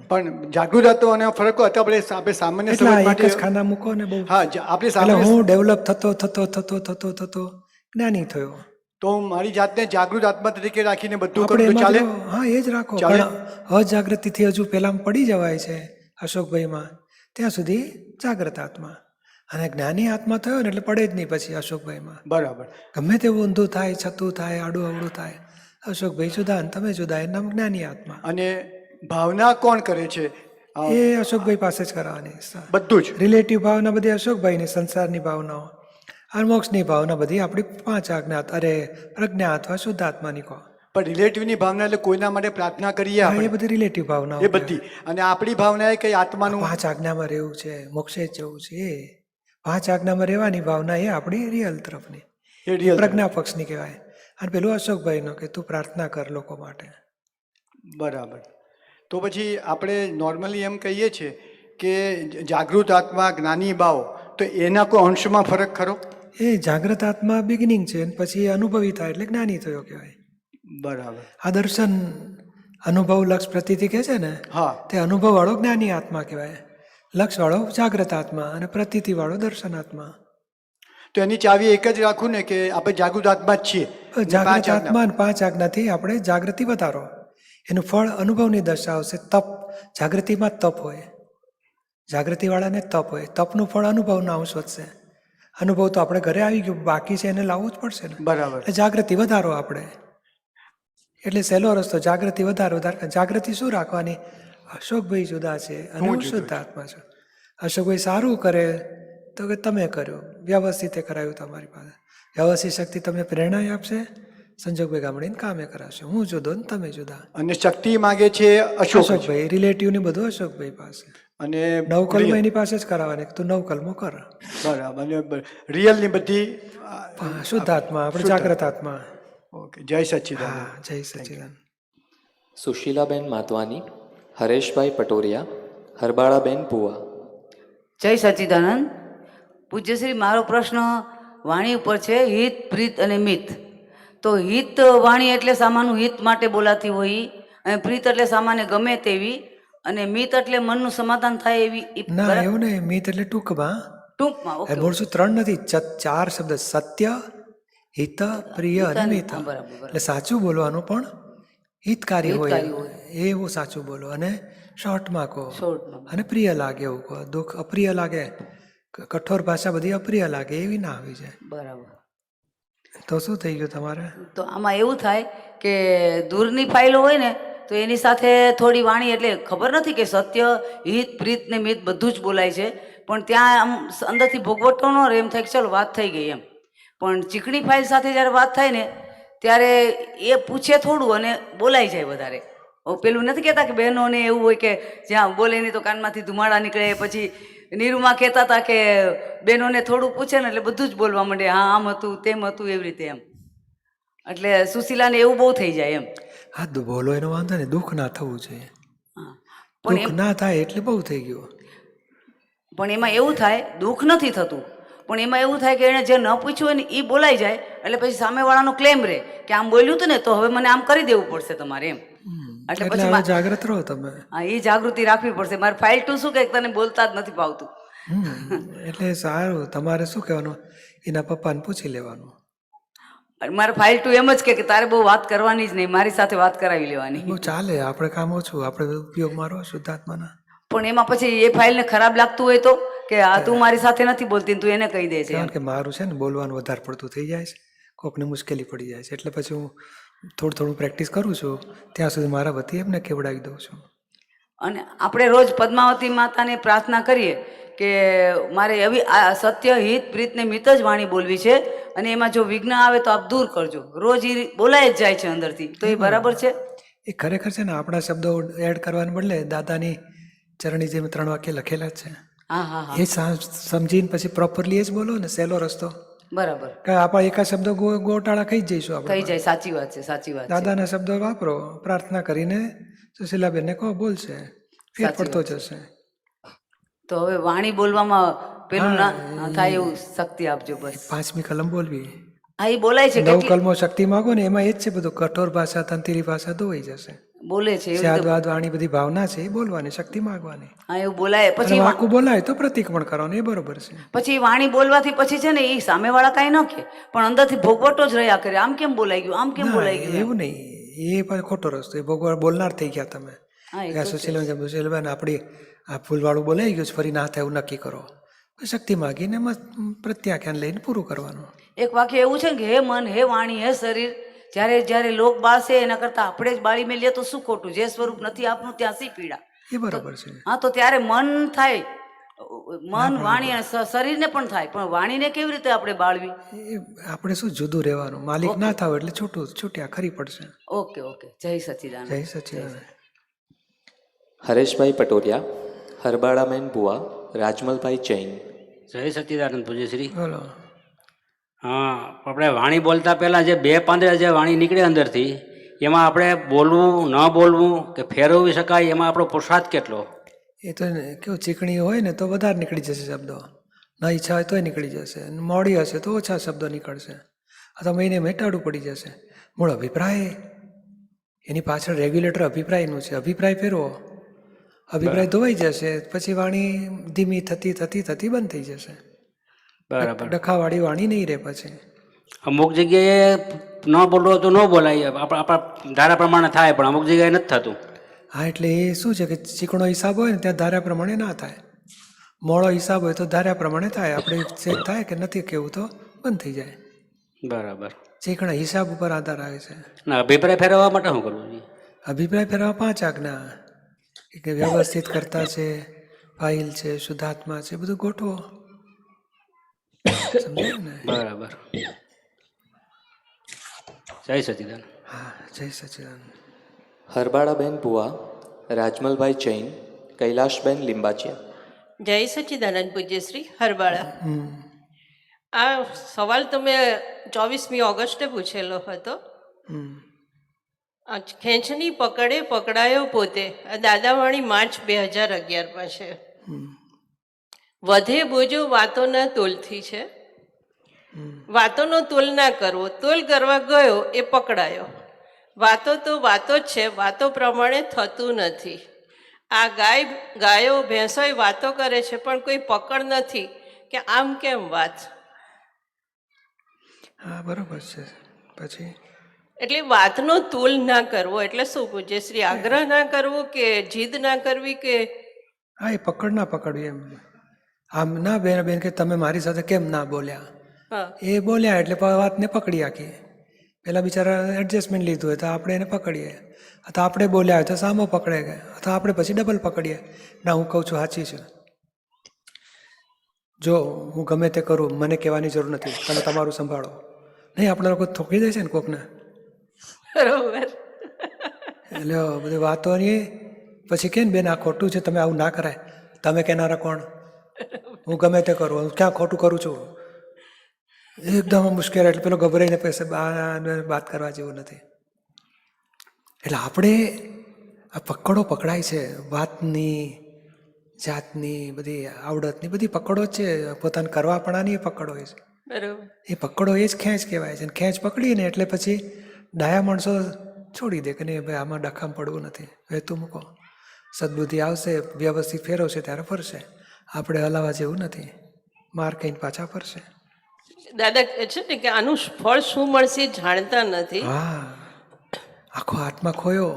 પણ જાગૃત હતો અને ફરક હતો. આપણે સામાન્ય એટલે સમજ આ એક માટે જ ખાના મૂકો ને બહુ. હા આપણે એટલે સામાન્ય હું ડેવલપ થતો જ્ઞાની થયો. તો હું મારી જાતને જાગૃત આત્મા તરીકે રાખીને બધું આપણે કરું તો એમાં ચાલે? જો, હા એ જ રાખો. ચાલે? પણ અજાગૃતિથી હજુ પેલામાં પડી જવાય છે અશોકભાઈમાં, ત્યાં સુધી જાગ્રત આત્મા. અને જ્ઞાની આત્મા થયો ને એટલે પડે જ નહીં પછી અશોકભાઈમાં. બરાબર. ગમે તેવું ઊંધું થાય, છતું થાય, આડું અવળું થાય, અશોકભાઈ જુદા અને તમે જુદા, એનું નામ જ્ઞાની આત્મા. અને ભાવના કોણ કરે છે? એ અશોકભાઈ પાસે જ કરવાની. બધું જ રિલેટિવ ભાવના બધી અશોકભાઈની, સંસારની ભાવનાઓ. અને મોક્ષની ભાવના બધી આપણી 5 આજ્ઞા પ્રજ્ઞા અથવા શુદ્ધાત્માની કહો. પણ રિલેટિવની ભાવના એટલે કોઈના માટે પ્રાર્થના કરીએ હા, આપણે, એ બધી રિલેટિવ ભાવનાઓ. એ બધી. અને આપણી ભાવના એ કઈ આત્માનું 5 આજ્ઞામાં રહેવું છે, મોક્ષે જવું છે, એ 5 આજ્ઞામાં રહેવાની ભાવના એ આપણી રિયલ તરફની, એ રિયલ પ્રજ્ઞા પક્ષની કહેવાય. અને પેલું અશોકભાઈનો કે તું પ્રાર્થના કર લોકો માટે. બરાબર. તો પછી આપણે નોર્મલી એમ કહીએ છીએ કે જાગૃત આત્મા જ્ઞાની ભાવ, તો એના કોઈ અંશમાં ફરક ખરો? એ જાગ્રત આત્મા બિગિનિંગ છે અને પછી અનુભવી થાય એટલે જ્ઞાની થયો કહેવાય. બરાબર. આ દર્શન અનુભવ લક્ષ પ્રતીતિ કહે છે ને, હા. તે અનુભવ વાળો જ્ઞાની આત્મા કહેવાય, લક્ષ વાળો જાગ્રત આત્મા અને પ્રતીતિ વાળો દર્શન આત્મા. તો એની ચાવી એક જ રાખું ને કે આપણે જાગૃત આત્મા જ છીએ. જાગ્રત આત્મા અને 5 આજ્ઞાથી આપણે જાગૃતિ વધારો. એનું ફળ અનુભવની દશા આવશે. તપ, જાગૃતિમાં તપ હોય, જાગૃતિવાળાને તપ હોય, તપનું ફળ અનુભવના અંશ વધશે. અનુભવ તો આપણે ઘરે આવી ગયું, બાકી છે એને લાવવું જ પડશે ને. બરાબર. એટલે જાગૃતિ વધારો આપણે, એટલે સહેલો રસ્તો જાગૃતિ વધારો. જાગૃતિ શું રાખવાની? અશોકભાઈ જુદા છે અને હું શુદ્ધ આત્મા છું. અશોકભાઈ સારું કરે તો કે તમે કર્યું, વ્યવસ્થિત કરાયું તમારી પાસે, વ્યવસ્થિત શક્તિ તમને પ્રેરણા આપશે, સંજોગભાઈ ગામડીને કામે કરાવશે. હું જુદો ને તમે જુદા. અને શક્તિ માગે છે અશોકભાઈ, રિલેટિવ ને બધું અશોકભાઈ પાસે. અને નવકલ્મો એની પાસે જ કરાવવાની, તું નવકલ્મો કર. બરાબર. અને રિયલની બધી શુદ્ધ આત્મા, આપણે જાગ્રત આત્મા. ઓકે. જય સચ્ચિદાનંદ. હા, જય સચ્ચિદાનંદ. સુશીલાબેન માતવાની, હરેશભાઈ પટોરિયા, હરબાળાબેન પુવા. જય સચ્ચિદાનંદ. પૂજ્યશ્રી, મારો પ્રશ્ન વાણી ઉપર છે, હિત, પ્રીત અને મિત. તો હિત વાણી એટલે સામાનું હિત માટે બોલાતી હોય, અને પ્રીત એટલે સામાન્ય ગમે તેવી, અને મિત એટલે મનનું સમાધાન થાય એવી. ના, એવું નહીં. મિત એટલે ટૂંકમાં. ટૂંકમાં. ઓકે. મૂળ શું 3 નથી, 4 શબ્દ: સત્ય, હિત, પ્રિય અને મિત. એટલે સાચું બોલવાનું પણ હિતકારી હોય એવું સાચું બોલો, અને શોર્ટમાં કહો, અને પ્રિય લાગે એવું કહો. દુઃખ અપ્રિય લાગે, કઠોર ભાષા બધી અપ્રિય લાગે એવી ના આવી જાય. બરાબર. તો શું થઈ ગયું તમારે? તો આમાં એવું થાય કે દૂરની ફાઇલો હોય ને, તો એની સાથે થોડી વાણી, એટલે ખબર નથી કે સત્ય, હિત, પ્રીત ને મિત બધું જ બોલાય છે, પણ ત્યાં આમ અંદરથી ભોગવટો ન રહે, એમ થાય કે ચલો વાત થઈ ગઈ એમ. પણ ચીકણી ફાઇલ સાથે જ્યારે વાત થાય ને, ત્યારે એ પૂછે થોડું અને બોલાઈ જાય વધારે. પેલું નથી કહેતા કે બહેનોને એવું હોય કે જ્યાં બોલે નહીં તો કાનમાંથી ધુમાડા નીકળે. પછી નીરુમાં કહેતા હતા કે બહેનોને થોડું પૂછે ને એટલે બધું જ બોલવા માંડે, હા આમ હતું તેમ હતું એવી રીતે એમ. એટલે સુશીલાને એવું બહુ થઈ જાય એમ. હા, બોલો એનો વાંધો ને, દુઃખ ના થવું જોઈએ. દુઃખ ના થાય એટલે બહુ થઈ ગયું. પણ એમાં એવું થાય, દુઃખ નથી થતું, પણ એમાં એવું થાય કે એણે જે ન પૂછ્યું હોય ને એ બોલાઈ જાય, એટલે પછી સામેવાળાનો ક્લેમ રહે કે આમ બોલ્યું હતું ને તો હવે મને આમ કરી દેવું પડશે તમારે એમ. એટલે પછી જાગ્રત રહો તમે. હા, એ જાગૃતિ રાખવી પડશે. મારે ફાઇલ ટુ શું કે તને બોલતા જ નથી ફાવતું. એટલે સારું, તમારે શું કહેવાનું, એના પપ્પાને પૂછી લેવાનું. મારે ફાઇલ ટુ એમ જ કે તારે બહુ વાત કરવાની જ નહીં, મારી સાથે વાત કરાવી લેવાની. બહુ ચાલે, આપણે કામ ઓછું, આપણે ઉપયોગમાં રહો શુદ્ધાત્માના. પણ એમાં પછી એ ફાઇલને ખરાબ લાગતું હોય તો કે આ તું મારી સાથે નથી બોલતી, તું એને કહી દે છે. કારણ કે મારું છે ને બોલવાનું વધારે પડતું થઈ જાય છે, કોકને મુશ્કેલી પડી જાય છે, એટલે પછી હું થોડું પ્રેક્ટિસ કરું છું, ત્યાં સુધી મારા વતી એમને કેવડાવી દઉં છું. અને આપણે રોજ પદ્માવતી માતાને પ્રાર્થના કરીએ કે મારે એવી સત્ય, હિત, પ્રીત ને મિત જ વાણી બોલવી છે, અને એમાં જો વિઘ્ન આવે તો આપ દૂર કરજો. રોજ એ બોલાય જ જાય છે અંદરથી, તો એ બરાબર છે? એ ખરેખર છે ને, આપણા શબ્દો એડ કરવાને બદલે દાદાની ચરણી જેમ 3 વાક્ય લખેલા જ છે, એ સમજીને પછી પ્રોપરલી એ જ બોલો ને, સહેલો રસ્તો. બરાબર. કે આપણે એકા શબ્દો ગોટાળા ખાઈ જ જઈશું આપણે. થઈ જાય. સાચી વાત છે, સાચી વાત. દાદાના શબ્દો વાપરો, પ્રાર્થના કરીને સુશીલાબેનને કહો, બોલશે, ફેર પડતો જશે. તો હવે વાણી બોલવામાં પેલું ના થાય એવું શક્તિ આપજો બસ. 5મી કલમ બોલવી. હા એ બોલાય છે નવ કેટલી કલમો શક્તિ માગો ને એમાં એ જ છે બધું. કઠોર ભાષા તંત્રી ભાષા ધોવાઈ જશે. બોલે છે એવી રીતે. સ્યાદવાદ વાણી બધી ભાવના છે એ બોલવાની, શક્તિ માગવાની. હા એવું બોલાય. અને પછી વાકું બોલાય તો પ્રતિક પણ કરવાનું, એ બરોબર છે. પછી વાણી બોલવાથી પછી છે ને એ સામેવાળા કાંઈ ન કહે પણ અંદરથી ભોગવટો જ રહ્યા કરે. આમ કેમ બોલાઈ ગયું, આમ કેમ ના, બોલાઈ ગયું એમ. એવું નહીં, એ પણ ખોટો રસ્તો. એ ભગવાન બોલનાર થઈ ગયા તમે. હા એ તો છે. સુશીલબેન આપણી આ ફૂલવાળું બોલાઈ ગયું છે, ફરી ના થાય એવું નક્કી કરો. શક્તિ માગીને એમાં પ્રત્યાખ્યાન લઈને પૂરું કરવાનું. એક વાક્ય એવું છે ને કે હે મન, હે વાણી, હે શરીર, જ્યારે જ્યારે લોક બાળશે એના કરતાં આપણે જ બાળી મેલીએ તો શું ખોટું? જે સ્વરૂપ નથી આપનું ત્યાં શી પીડા. એ બરોબર છે. હા તો ત્યારે મન થાય, મન વાણી અને શરીરને પણ થાય, પણ વાણીને કેવી રીતે આપણે બાળવી? એ આપણે શું જુદું રહેવાનું, માલિક ના થાવ એટલે છૂટ્યા ખરી પડશે. Okay okay. જય સચ્ચિદાનંદ. જય સચિદાનંદ. હરેશભાઈ પટોરિયા, હરબાળાબેન બુઆ, રાજમલભાઈ જૈન. જય સચ્ચિદાનંદ પૂજ્યશ્રી. બોલો. હા, આપણે વાણી બોલતા પહેલાં જે બે પાંદડા જે વાણી નીકળે અંદરથી, એમાં આપણે બોલવું ન બોલવું કે ફેરવી શકાય, એમાં આપણો પુરુષાર્થ કેટલો? એ તો કેવું ચીકણી હોય ને તો વધારે નીકળી જશે શબ્દો, ન ઈચ્છા હોય તોય નીકળી જશે, મોડી હશે તો ઓછા શબ્દો નીકળશે, અથવા એને મેટાડવું પડી જશે. મૂળ અભિપ્રાય એની પાછળ રેગ્યુલેટર અભિપ્રાયનું છે. અભિપ્રાય ફેરવો, અભિપ્રાય ધોવાઈ જશે, પછી વાણી ધીમી થતી થતી થતી બંધ થઈ જશે. બરાબર. ડખાવાળી વાણી નહીં રહે પછી. અમુક જગ્યાએ ન બોલવો તો ન બોલાય, આપણા ધારા પ્રમાણે થાય, પણ અમુક જગ્યાએ નથી થતું. હા, એટલે એ શું છે કે ચીકણો હિસાબ હોય ને ત્યાં ધાર્યા પ્રમાણે ના થાય, મોડો હિસાબ હોય તો ધાર્યા પ્રમાણે થાય. આપણે ચેક થાય કે નથી કેવું તો બંધ થઈ જાય. બરાબર. ચીકણા હિસાબ ઉપર આધાર આવે છે. ના, અભિપ્રાય ફેરવવા માટે શું કરવું જોઈએ? અભિપ્રાય ફેરવા 5 આજ્ઞા કે વ્યવસ્થિત કરતા છે, ફાઇલ છે, શુદ્ધાત્મા છે, બધું ગોઠવો. સમજાયું ને? બરાબર. જય સચ્ચિદાનંદ. હા, જય સચિદાનંદ. હરબાળાબેન બુઆ, રાજમલભાઈ જૈન, કૈલાશબેન લિંબાચિયા. જય સચ્ચિદાનંદ પૂજ્યશ્રી. હરબાળા, આ સવાલ તો મેં 24મી ઓગસ્ટે પૂછેલો હતો. ખેંચની પકડે પકડાયો પોતે, આ દાદાવાણી માર્ચ 2011માં છે. વધે બોજો વાતોના તોલથી છે, વાતોનો તોલ ના કરવો, તોલ કરવા ગયો એ પકડાયો. વાતો તો વાતો જ છે, વાતો પ્રમાણે થતું નથી. આ ગાયો ભેંસોય વાતો કરે છે પણ કોઈ પકડ નથી કે આમ કેમ વાત. હા, બરોબર છે. પછી એટલે વાતનો તોલ ના કરવો એટલે શું પૂજ્યશ્રી? આગ્રહ ના કરવો કે જીદ ના કરવી કે? હા, એ પકડ ના પકડવી એમ. આમ ના બેન કે તમે મારી સાથે કેમ ના બોલ્યા, એ બોલ્યા એટલે વાતને પકડી આખી. પેલા બિચારા એડજસ્ટમેન્ટ લીધું હોય તો આપણે એને પકડીએ, અથવા આપણે બોલ્યા હોય તો સામો પકડે ગયા, અથવા આપણે પછી ડબલ પકડીએ. ના, હું કહું છું સાચી છે, જો હું ગમે તે કરું મને કહેવાની જરૂર નથી, તમે તમારું સંભાળો. નહીં, આપણા લોકો થોકી દે છે ને કોકને. બરોબર. એટલે બધી વાતોની પછી કે બેન આ ખોટું છે, તમે આવું ના કરાય. તમે કહેનારા કોણ? હું ગમે તે કરું, હું ક્યાં ખોટું કરું છું? એકદમ મુશ્કેલ. એટલે પેલો ગભરાઈને પૈસે વાત કરવા જેવું નથી. એટલે આપણે આ પકડો પકડાય છે, વાતની, જાતની, બધી આવડતની બધી પકડો જ છે. પોતાને કરવાપણાની એ પકડો હોય છે. બરોબર. એ પકડો એ જ ખેંચ કહેવાય છે. ખેંચ પકડીને એટલે પછી ડાયા માણસો છોડી દે કે નહીં ભાઈ આમાં ડખામ પડવું નથી, વહેતું મૂકો. સદબુદ્ધિ આવશે, વ્યવસ્થિત ફેરવશે ત્યારે ફરશે. આપણે હલાવા જેવું નથી, માર કહીને પાછા ફરશે. દાદા કહે છે ને કે આનું ફળ શું મળશે જાણતા નથી. હા, આખો આત્મા ખોયો.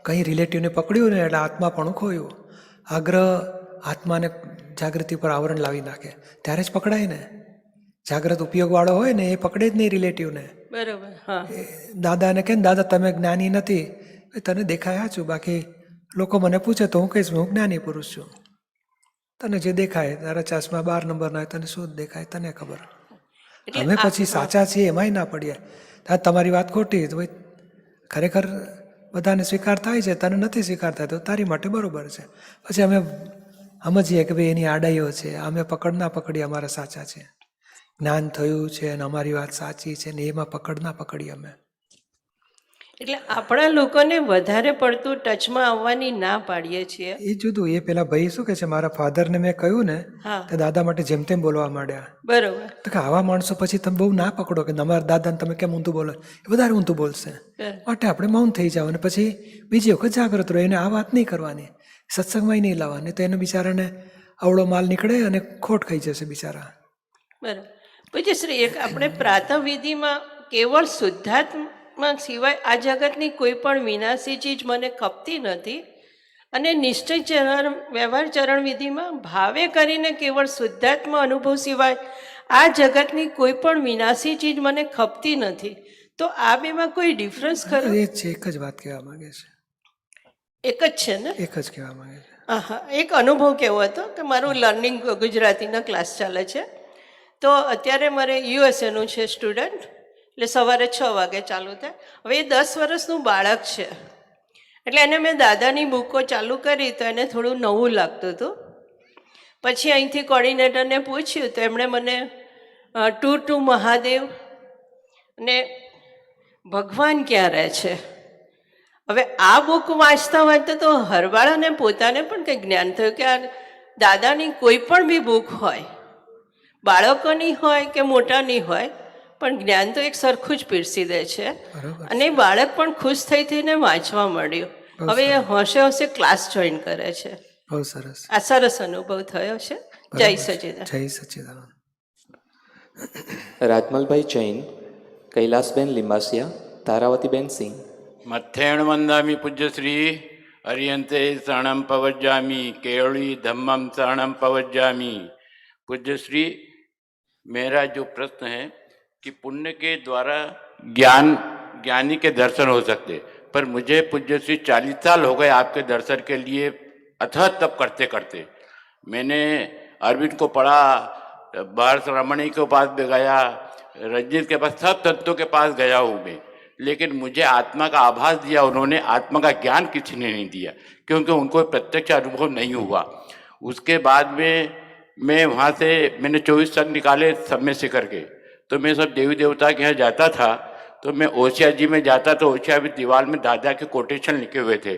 કંઈ રિલેટિવને પકડ્યું ને એટલે આત્મા પણ ખોયું. આગ્રહ આત્માને જાગૃતિ પર આવરણ લાવી નાખે ત્યારે જ પકડાય ને. જાગ્રત ઉપયોગવાળો હોય ને એ પકડે જ નહીં રિલેટિવને. બરોબર. હા, દાદાને કહે ને દાદા તમે જ્ઞાની નથી, તને દેખાય છું, બાકી લોકો મને પૂછે તો હું કહીશ હું જ્ઞાની પુરુષ છું. તને જે દેખાય, તારા ચશ્મા 12 નંબરના હોય, તને શું દેખાય તને ખબર. અમે પછી સાચા છીએ એમાંય ના પડીએ. તમારી વાત ખોટી તો ભાઈ ખરેખર બધાને સ્વીકાર થાય છે, તને નથી સ્વીકાર થાય તો તારી માટે બરોબર છે. પછી અમે સમજીએ કે ભાઈ એની આડાઈઓ છે, અમે પકડ ના પકડીએ અમારા સાચા છે, જ્ઞાન થયું છે અને અમારી વાત સાચી છે ને એમાં પકડ ના પકડીએ અમે. એટલે આપણા લોકોને વધારે પડતું ટચમાં આવવાની ના પાડીએ છીએ. એ જુદું. એ પેલા ભાઈ શું કે છે, મારા ફાધરને મેં કહ્યું ને હા. તો દાદા માટે જેમ તેમ બોલવા માંડ્યા. બરોબર. તો કે આવા માણસો પછી તમે બહુ ના પકડો કે તમારા દાદાને તમે કેમ ઊંધું બોલો, એ વધારે ઊંધું બોલશે. માટે આપણે મૌન થઈ જાવ અને પછી બીજી વખત જાગૃત રહો. એને આ વાત નહીં કરવાની, સત્સંગમાં નહીં લાવવાની, તો એને બિચારાને અવળો માલ નીકળે અને ખોટ ખાઈ જશે બિચારા. બરાબર. પછી શ્રી એક આપણે પ્રાતઃવિધિમાં કેવળ શુદ્ધાત્મા સિવાય આ જગતની કોઈ પણ વિનાશી ચીજ મને ખપતી નથી, અને નિશ્ચય ચરણ વ્યવહાર ચરણ વિધિમાં ભાવે કરીને કેવળ શુદ્ધાત્મા અનુભવ સિવાય આ જગતની કોઈ પણ વિનાશી ચીજ મને ખપતી નથી. તો આ બેમાં કોઈ ડિફરન્સ ખરો? એ જ છે, એક જ વાત કહેવા માંગે છે. એક જ છે ને? એક જ કહેવા માંગે છે. હા. એક અનુભવ કેવો હતો કે મારું લર્નિંગ ગુજરાતીના ક્લાસ ચાલે છે, તો અત્યારે મારે યુએસએનું છે સ્ટુડન્ટ, એટલે સવારે 6 વાગે ચાલુ થાય. હવે એ 10 વર્ષનું બાળક છે, એટલે એને મેં દાદાની બુકો ચાલુ કરી તો એને થોડું નવું લાગતું હતું. પછી અહીંથી કોર્ડિનેટરને પૂછ્યું તો એમણે મને ટૂર ટુ મહાદેવ ને ભગવાન ક્યાં રહે છે. હવે આ બુક વાંચતા વાંચતા તો હરવાળાને પોતાને પણ કંઈક જ્ઞાન થયું કે આ દાદાની કોઈ પણ બી બુક હોય, બાળકોની હોય કે મોટાની હોય, પણ જ્ઞાન તો એક સરખું જ પીરસી દે છે. અને બાળક પણ ખુશ થઈ થઈને વાંચવા મળ્યું. હવે એ હોશે હોશે ક્લાસ જોઈન કરે છે. બહુ સરસ. આ સરસ અનુભવ થયો છે. જય સચિદાનંદ. જય સચિદાનંદ. રાજમલભાઈ જૈન, કૈલાસબેન લિંબાસિયા, તારાવતીબેન સિંહ. મથેણ વંદામી પૂજ્યશ્રી અરિયંતે શરણમ પવજ્જામી केवली धम्मम शरणम पवज्जामी। पूज्यश्री, मेरा जो प्रश्न है कि पुण्य के द्वारा ज्ञानी के दर्शन हो सकते, पर मुझे पूज्यश्री 40 साल हो गए आपके दर्शन के लिए अथक तप करते करते। मैंने अरविंद को पढ़ा, बाहर रमणी के पास भी गया, रजनीश के पास, सब तत्वों के पास गया हूँ मैं, लेकिन मुझे आत्मा का आभास दिया उन्होंने, आत्मा का ज्ञान किसी ने नहीं दिया, क्योंकि उनको प्रत्यक्ष अनुभव नहीं हुआ। उसके बाद में मैं वहाँ से मैंने 24 संघ निकाले सब में से करके, तो मैं सब देवी देवता के यहाँ जाता था, तो मैं ओसिया जी में जाता तो ओसिया भी दीवार में दादा के कोटेशन लिखे हुए थे,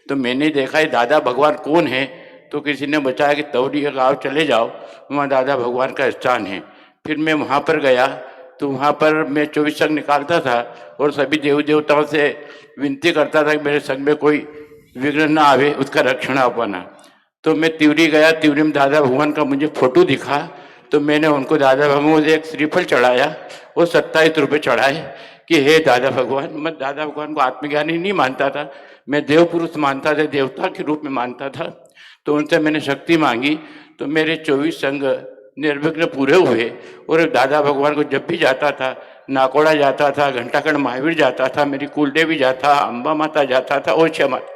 तो मैंने देखा ये दादा भगवान कौन है, तो किसी ने बताया कि तौरी के गाँव चले जाओ, वहाँ दादा भगवान का स्थान है। फिर मैं वहाँ पर गया, तो वहाँ पर मैं 24 संघ निकालता था और सभी देवी देवताओं से विनती करता था कि मेरे संघ में कोई विघ्न ना आवे, उसका रक्षण अपना। तो मैं तिवरी गया, तिवरी में दादा भगवान का मुझे फोटो दिखा, तो मैंने उनको दादा भगवान को एक श्रीफल चढ़ाया, वो 27 रुपये चढ़ाए कि हे दादा भगवान। मैं दादा भगवान को आत्मज्ञानी नहीं मानता था, मैं देव पुरुष मानता था, देवता के रूप में मानता था। तो उनसे मैंने शक्ति मांगी, तो मेरे 24 संघ निर्विघ्न पूरे हुए। और दादा भगवान को जब भी जाता था, नाकोड़ा जाता था, घंटाकड़ महावीर जाता था, मेरी कुलदेवी जाता, अम्बा माता जाता था, ओछिया माता,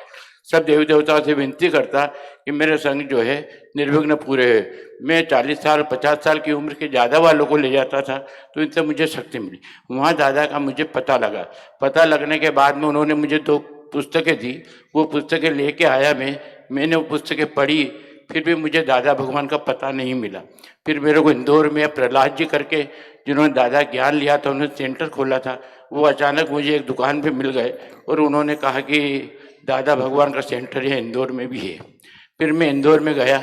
सब देवी देवताओं से विनती करता कि मेरे संग जो है निर्विघ्न पूरे है। मैं 40 साल 50 साल की उम्र के ज़्यादा वालों को ले जाता था, तो इनसे मुझे शक्ति मिली। वहाँ दादा का मुझे पता लगा। पता लगने के बाद में उन्होंने मुझे 2 पुस्तकें दी, वो पुस्तकें लेके आया मैंने वो पुस्तकें पढ़ी, फिर भी मुझे दादा भगवान का पता नहीं मिला। फिर मेरे को इंदौर में प्रहलाद जी करके जिन्होंने दादा ज्ञान लिया था, उन्होंने सेंटर खोला था, वो अचानक मुझे एक दुकान पे मिल गए और उन्होंने कहा कि दादा भगवान का सेंटर है इंदौर में भी है। फिर मैं इंदौर में गया,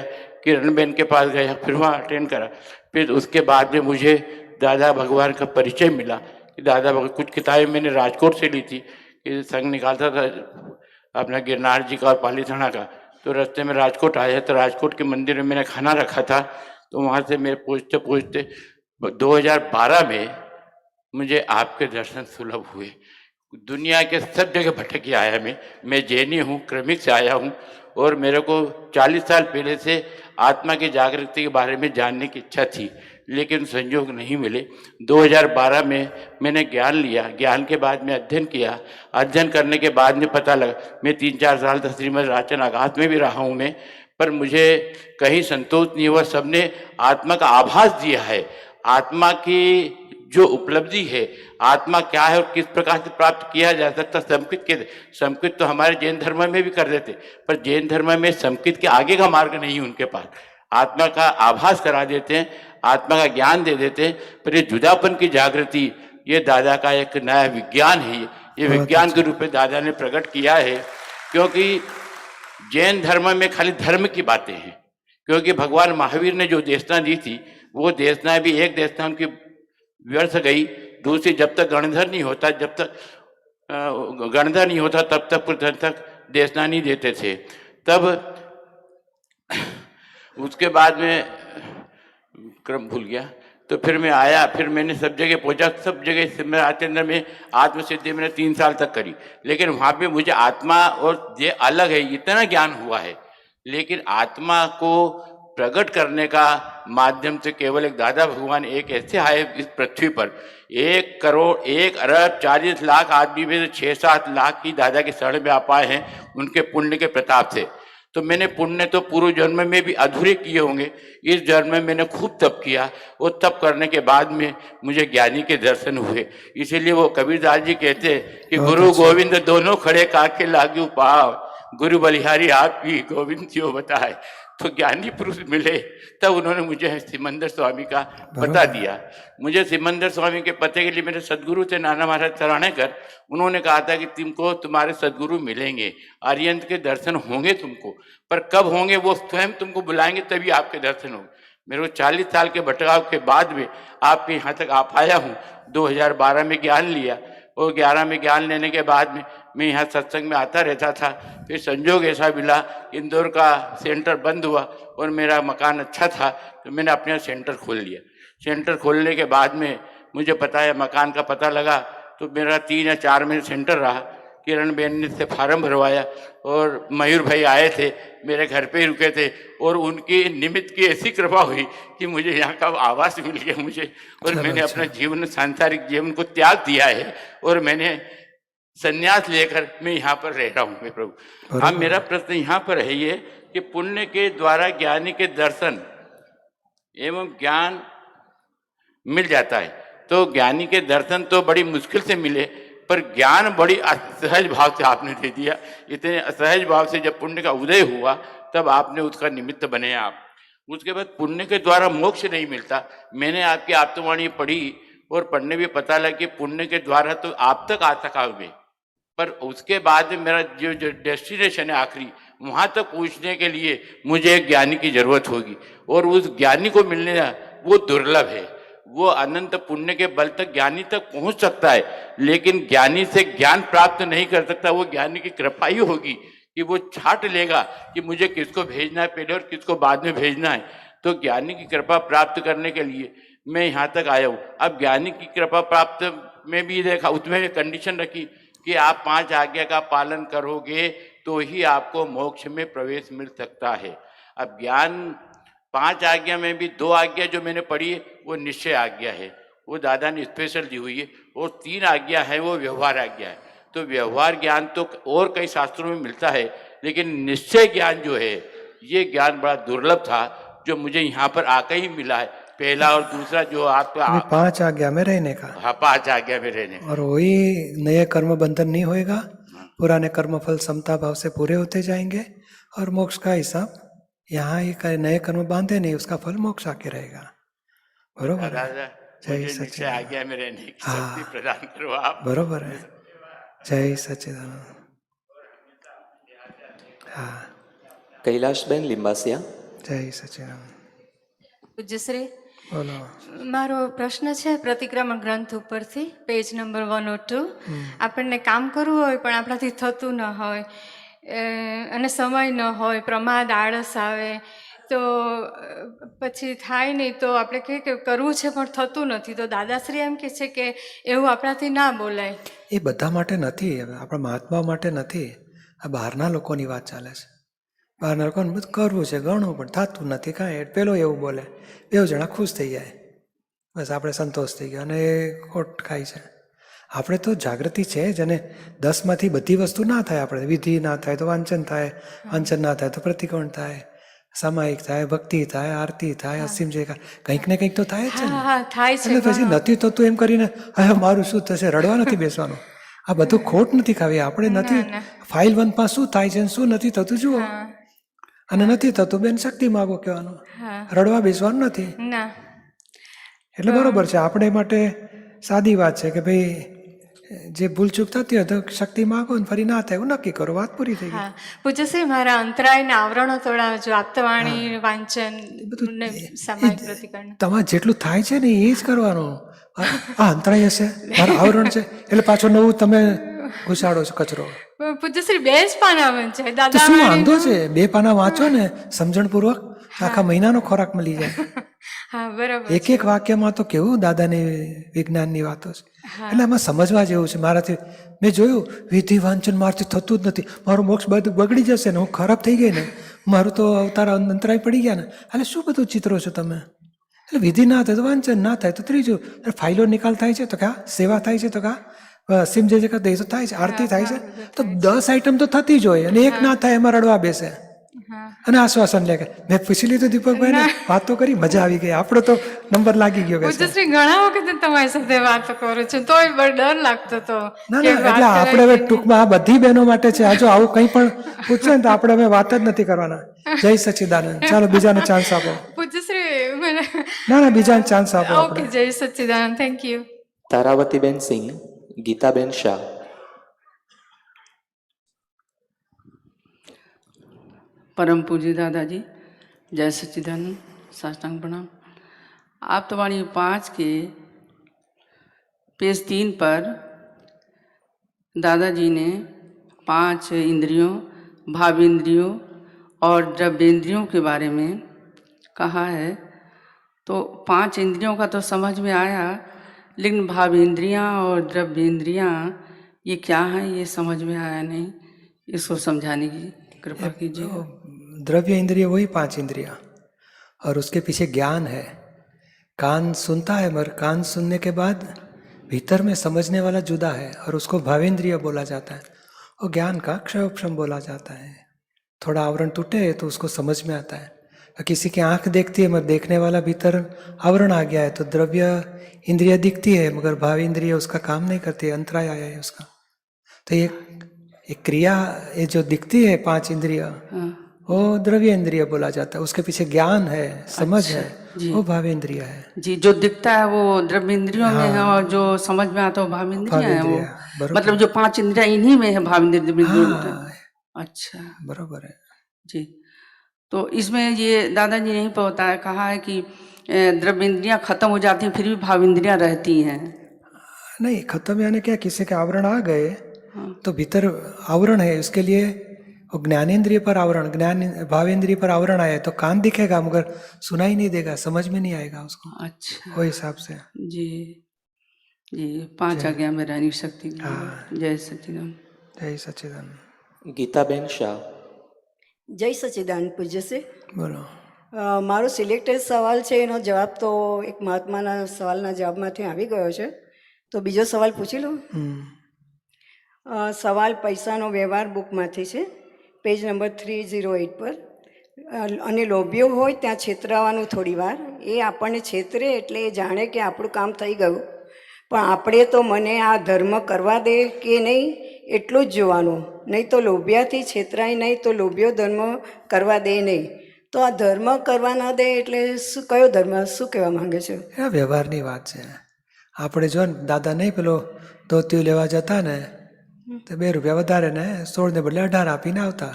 किरण बेन के पास गया, फिर वहाँ अटेंड करा। फिर उसके बाद में मुझे दादा भगवान का परिचय मिला कि दादा भगवान, कुछ किताबें मैंने राजकोट से ली थी कि संघ निकालता था अपना गिरनार जी का और पालीथाना का। तो रास्ते में राजकोट आया, तो राजकोट के मंदिर में मैंने खाना रखा था, तो वहाँ से मेरे पहुँचते पहुँचते 2012 में मुझे आपके दर्शन सुलभ हुए। दुनिया के सब जगह भटक के आया मैं जैनी हूँ, क्रमिक से आया हूँ, और मेरे को 40 साल पहले से आत्मा की जागृति के बारे में जानने की इच्छा थी, लेकिन संयोग नहीं मिले। 2012 में मैंने ज्ञान लिया, ज्ञान के बाद में अध्ययन किया, अध्ययन करने के बाद में पता लगा, मैं 3-4 साल तक श्रीमद राचन आघात में भी रहा हूँ मैं, पर मुझे कहीं संतोष नहीं हुआ। सबने आत्मा का आभास दिया है, आत्मा की जो उपलब्धि है, आत्मा क्या है और किस प्रकार से प्राप्त किया जा सकता। संस्कृत तो हमारे जैन धर्म में भी कर देते, पर जैन धर्म में संस्कृत के आगे का मार्ग नहीं उनके पास। आत्मा का आभास करा देते हैं, आत्मा का ज्ञान दे देते हैं, पर ये जुदापन की जागृति, ये दादा का एक नया विज्ञान है, ये विज्ञान के रूप में दादा ने प्रकट किया है, क्योंकि जैन धर्म में खाली धर्म की बातें हैं। क्योंकि भगवान महावीर ने जो देशना दी थी वो देशना भी एक देशना उनकी व्यर्थ गई, दूसरी जब तक गणधर नहीं होता, जब तक गणधर नहीं होता तब तक देशना नहीं देते थे। तब उसके बाद में क्रम भूल गया, तो फिर मैं आया, फिर मैंने सब जगह पहुंचा, सब जगह से मैं आचंद्र में आत्मसिद्धि मैंने 3 साल तक करी, लेकिन वहाँ पे मुझे आत्मा और ये अलग है इतना ज्ञान हुआ है। लेकिन आत्मा को प्रकट करने का माध्यम से केवल एक दादा भगवान एक ऐसे आए इस पृथ्वी पर, 1 करोड़ 1 अरब 40 लाख आदमी में से 6-7 लाख की दादा के शरण में आ पाए हैं उनके पुण्य के प्रताप से। तो मैंने पुण्य तो पूर्व जन्म में भी अधूरे किए होंगे, इस जन्म में मैंने खूब तप किया, और तप करने के बाद में मुझे ज्ञानी के दर्शन हुए। इसीलिए वो कबीरदास जी कहते हैं कि गुरु गोविंद दोनों खड़े काके लागू पाव, गुरु बलिहारी आप भी गोविंद जो बताए। तो ज्ञानी पुरुष मिले तब उन्होंने मुझे सिमंदर स्वामी का पता दिया। मुझे सिमंदर स्वामी के पते के लिए मेरे सदगुरु थे नाना महाराज तराणेकर, उन्होंने कहा था कि तुमको तुम्हारे सदगुरु मिलेंगे, आर्यंत के दर्शन होंगे तुमको, पर कब होंगे वो स्वयं तुमको बुलाएंगे तभी आपके दर्शन होंगे। मेरे को 40 साल के भटकाव के बाद में आपके यहाँ तक आ पाया हूँ। 2012 में ज्ञान लिया, और 11 में ज्ञान लेने के बाद में मैं यहाँ सत्संग में आता रहता था। फिर संजोग ऐसा मिला, इंदौर का सेंटर बंद हुआ और मेरा मकान अच्छा था, तो मैंने अपने सेंटर खोल लिया। सेंटर खोलने के बाद में मुझे पता है मकान का पता लगा, तो मेरा 3 या 4 महीने सेंटर रहा। किरण बेन ने से फार्म भरवाया, और मयूर भाई आए थे, मेरे घर पे ही रुके थे, और उनकी निमित्त की ऐसी कृपा हुई कि मुझे यहाँ का आवास मिल गया मुझे, और मैंने अपना जीवन सांसारिक जीवन को त्याग दिया है, और मैंने संन्यास लेकर मैं यहाँ पर रह रहा हूँ। मैं प्रभु, हाँ, मेरा प्रश्न यहाँ पर है ये कि पुण्य के द्वारा ज्ञानी के दर्शन एवं ज्ञान मिल जाता है, तो ज्ञानी के दर्शन तो बड़ी मुश्किल से मिले, पर ज्ञान बड़ी असहज भाव से आपने दे दिया। इतने असहज भाव से जब पुण्य का उदय हुआ तब आपने उसका निमित्त बने आप। उसके बाद पुण्य के द्वारा मोक्ष नहीं मिलता। मैंने आपकी आप्तवाणी पढ़ी और पढ़ने भी पता लगा कि पुण्य के द्वारा तो आप तक आ सका मैं, पर उसके बाद मेरा जो डेस्टिनेशन है आखिरी, वहाँ तक पहुँचने के लिए मुझे एक ज्ञानी की जरूरत होगी, और उस ज्ञानी को मिलने वो दुर्लभ है। वो अनंत पुण्य के बल तक ज्ञानी तक पहुंच सकता है, लेकिन ज्ञानी से ज्ञान प्राप्त नहीं कर सकता। वो ज्ञानी की कृपा ही होगी कि वो छांट लेगा कि मुझे किसको भेजना है पहले और किसको बाद में भेजना है। तो ज्ञानी की कृपा प्राप्त करने के लिए मैं यहाँ तक आया हूँ। अब ज्ञानी की कृपा प्राप्त में भी देखा, उसमें कंडीशन रखी कि आप 5 आज्ञा का पालन करोगे तो ही आपको मोक्ष में प्रवेश मिल सकता है। अब ज्ञान 5 आज्ञा में भी 2 आज्ञा जो मैंने पढ़ी है वो निश्चय आज्ञा है, वो दादा ने स्पेशल दी हुई है, और 3 आज्ञा है वो व्यवहार आज्ञा है। तो व्यवहार ज्ञान तो और कई शास्त्रों में मिलता है, लेकिन निश्चय ज्ञान जो है ये ज्ञान बड़ा दुर्लभ था, जो मुझे यहाँ पर आकर ही मिला है। पहला और दूसरा जो आपका 5 आज्ञा में रहने का, हाँ 5 आज्ञा में रहने, और वही नए कर्म बंधन नहीं होएगा, पुराने कर्म फल समता भाव से पूरे होते जाएंगे, और मोक्ष का हिसाब यहाँ ही नए कर्म बांधे नहीं, उसका फल मोक्ष आके रहेगा। बरोबर है। जय सच्चिदानंद। आज्ञा में रहने की शक्ति प्रदान करो आप। बरोबर है। जय सच्चिदानंद। हाँ, કૈલાશબેન લિંબાસિયા. જય સચ્ચિદાનંદ. પૂજ્યશ્રી, બોલો. મારો પ્રશ્ન છે પ્રતિક્રમણ ગ્રંથ ઉપરથી, પેજ નંબર 102. આપણને કામ કરવું હોય પણ આપણાથી થતું ન હોય, અને સમય ન હોય, પ્રમાદ આળસ આવે, તો પછી થાય નહીં, તો આપણે કહીએ કે કરવું છે પણ થતું નથી, તો દાદાશ્રી એમ કહે છે કે એવું આપણાથી ના બોલાય. એ બધા માટે નથી, આપણા મહાત્મા માટે નથી, આ બહારના લોકોની વાત ચાલે છે. બહારના લોકોને બધું કરવું છે ઘણું પણ થતું નથી કાંઈ, પેલો એવું બોલે, 2 જણા ખુશ થઈ જાય, બસ આપણે સંતોષ થઈ ગયો, અને એ ખોટ ખાય છે. આપણે તો જાગૃતિ છે જ, અને 10માંથી બધી વસ્તુ ના થાય. આપણે વિધિ ના થાય તો વાંચન થાય, વાંચન ના થાય તો પ્રતિક્રમણ થાય, સામાયિક થાય, ભક્તિ થાય, આરતી થાય, અસીમ જે કંઈક ને કંઈક તો થાય જ છે ને. એટલે પછી નથી થતું એમ કરીને હવે મારું શું થશે, રડવા નથી બેસવાનું. આ બધું ખોટ નથી ખાવી. આપણે નથી, ફાઇલ 1માં શું થાય છે શું નથી થતું જુઓ, અને નથી થતું બેન શક્તિ માગો કહેવાનું, રડવા બેસવાનું નથી. એટલે બરોબર છે. આપણે માટે સાદી વાત છે કે ભાઈ જે ભૂલચૂક થતી હોય તો શક્તિ માગો ને ફરી ના થાય એવું નક્કી કરો, વાત પૂરી થઈ ગઈ. હા પૂજ્યશ્રી મારા અંતરાયના આવરણો તોડાવજો, આપતવાણી વાંચન ને સામાયિક પ્રતિકરણ. તમારે જેટલું થાય છે ને એ જ કરવાનું. આ અંતરાય હશે, મારું આવરણ છે એટલે પાછો નવું તમે ઘુસાડો છો કચરો. પૂજ્યશ્રી 2 જ પાના વંચાય તો દાદા શું વાંધો છે? 2 પાના વાંચો ને સમજણપૂર્વક, આખા મહિનાનો ખોરાક મળી જાય. હા બરાબર. એક વાક્યમાં તો કેવું દાદાની વિજ્ઞાનની વાતો છે. એટલે આમાં સમજવા જેવું છે. મારાથી મેં જોયું વિધિ વાંચન મારથી થતું જ નથી, મારું મોક્ષ બધું બગડી જશે ને, હું ખરાબ થઈ ગઈ ને, મારું તો અવતાર અંતરાય પડી ગયા ને. એટલે શું બધું ચિત્રો છો તમે? એટલે વિધિ ના થાય તો વાંચન, ના થાય તો ત્રીજું. ફાઇલો નિકાલ થાય છે તો કા સેવા થાય છે તો કા સિમ જે કરતા એ તો થાય છે, આરતી થાય છે તો 10 આઈટમ તો થતી જ હોય અને એક ના થાય એમાં રડવા બેસે અને આશ્વાસન લે કે મેં પૂછી લીધું દીપકભાઈ ને, વાતો કરી, મજા આવી ગઈ, આપણો તો નંબર લાગી ગયો. પૂજ્યશ્રી ઘણા વખતે તમારી સાથે વાતો કરું છું તોય બહુ ડર લાગતો હતો. ના ના, એટલે આપણે હવે ટૂંકમાં આ બધી બહેનો માટે છે. આ જો આવું કંઈ પણ પૂછે ને તો આપણે હવે વાત જ નથી કરવાના. જય સચ્ચિદાનંદ. ચાલો બીજાને ચાન્સ આપો. પૂજ્યશ્રી ના ના, બીજાને ચાન્સ આપો. Okay, Jai Sachchidanand. Thank you. Taravatiben Singh, Gitaben Shah. परम पूज्य दादाजी, जय सच्चिदानंद, साष्टांग प्रणाम। आप तो वाणी 5 के पेज 3 पर दादाजी ने 5 इंद्रियों, भावेंद्रियों और द्रव्येंद्रियों के बारे में कहा है। तो 5 इंद्रियों का तो समझ में आया, लेकिन भावेंद्रियाँ और द्रव्येंद्रियाँ ये क्या हैं ये समझ में आया नहीं, इसको समझाने की कृपा कीजिए। द्रव्य इंद्रिय वही 5 इंद्रिया और उसके पीछे ज्ञान है। कान सुनता है मगर कान सुनने के बाद भीतर में समझने वाला जुदा है और उसको भावेंद्रिय बोला जाता है और ज्ञान का क्षयोक्षम बोला जाता है। थोड़ा आवरण टूटे तो उसको समझ में आता है। किसी की आंख देखती है मगर देखने वाला भीतर आवरण आ गया है तो द्रव्य इंद्रिय दिखती है मगर भाव इंद्रिय उसका काम नहीं करती, अंतराय आया है उसका। तो ये क्रिया ये जो दिखती है 5 इंद्रिय वो द्रव्य इंद्रिय बोला जाता है। उसके पीछे ज्ञान है, समझ है, वो भाव इंद्रिय है। जी, जो दिखता है वो द्रव्य इंद्रियों में है और जो समझ में आता है वो भाव इंद्रिय है। वो मतलब जो 5 इंद्रिया इन्हीं में है, भाव इंद्रिय। अच्छा, बराबर है जी। तो इसमें ये दादाजी नहीं पता है, कहा है कि द्रव्य इंद्रियाँ खत्म हो जाती हैं फिर भी भाव इंद्रियाँ रहती हैं। नहीं, खत्म यानी क्या, किसी के आवरण आ गए तो भीतर आवरण है, उसके लिए वो ज्ञानेन्द्रिय पर आवरण, ज्ञान भावेंद्रिय पर आवरण आया तो कान दिखेगा मगर सुनाई नहीं देगा, समझ में नहीं आएगा उसको। अच्छा, वो हिसाब से जी जी। 5 आज्ञा में रहनी शक्ति। जय सच्चिदानंद। जय सच्चिदानंद। ગીતાબેન શાહ. જય સચ્ચિદાનંદ પૂજ્યશ્રી. બોલો. મારો સિલેક્ટેડ સવાલ છે એનો જવાબ તો એક મહાત્માના સવાલના જવાબમાંથી આવી ગયો છે, તો બીજો સવાલ પૂછી લઉં. સવાલ પૈસાનો વ્યવહાર બુકમાંથી છે, પેજ નંબર 308 પર. અને લોભ્યો હોય ત્યાં છેતરાવાનું થોડી વાર, એ આપણને છેતરે એટલે એ જાણે કે આપણું કામ થઈ ગયું, પણ આપણે તો મને આ ધર્મ કરવા દે કે નહીં એટલું જ જોવાનું, નહીં તો લોભ્યાથી છેતરાય નહીં તો લોભ્યો ધર્મ કરવા દે નહીં. તો આ ધર્મ કરવા ન દે એટલે શું, કયો ધર્મ, શું કહેવા માંગે છે? એ વ્યવહારની વાત છે. આપણે જો ને દાદા નહીં પેલો ધોતિયું લેવા જતા ને તો 2 રૂપિયા વધારે ને 16 ને બદલે 18 આપીને આવતા,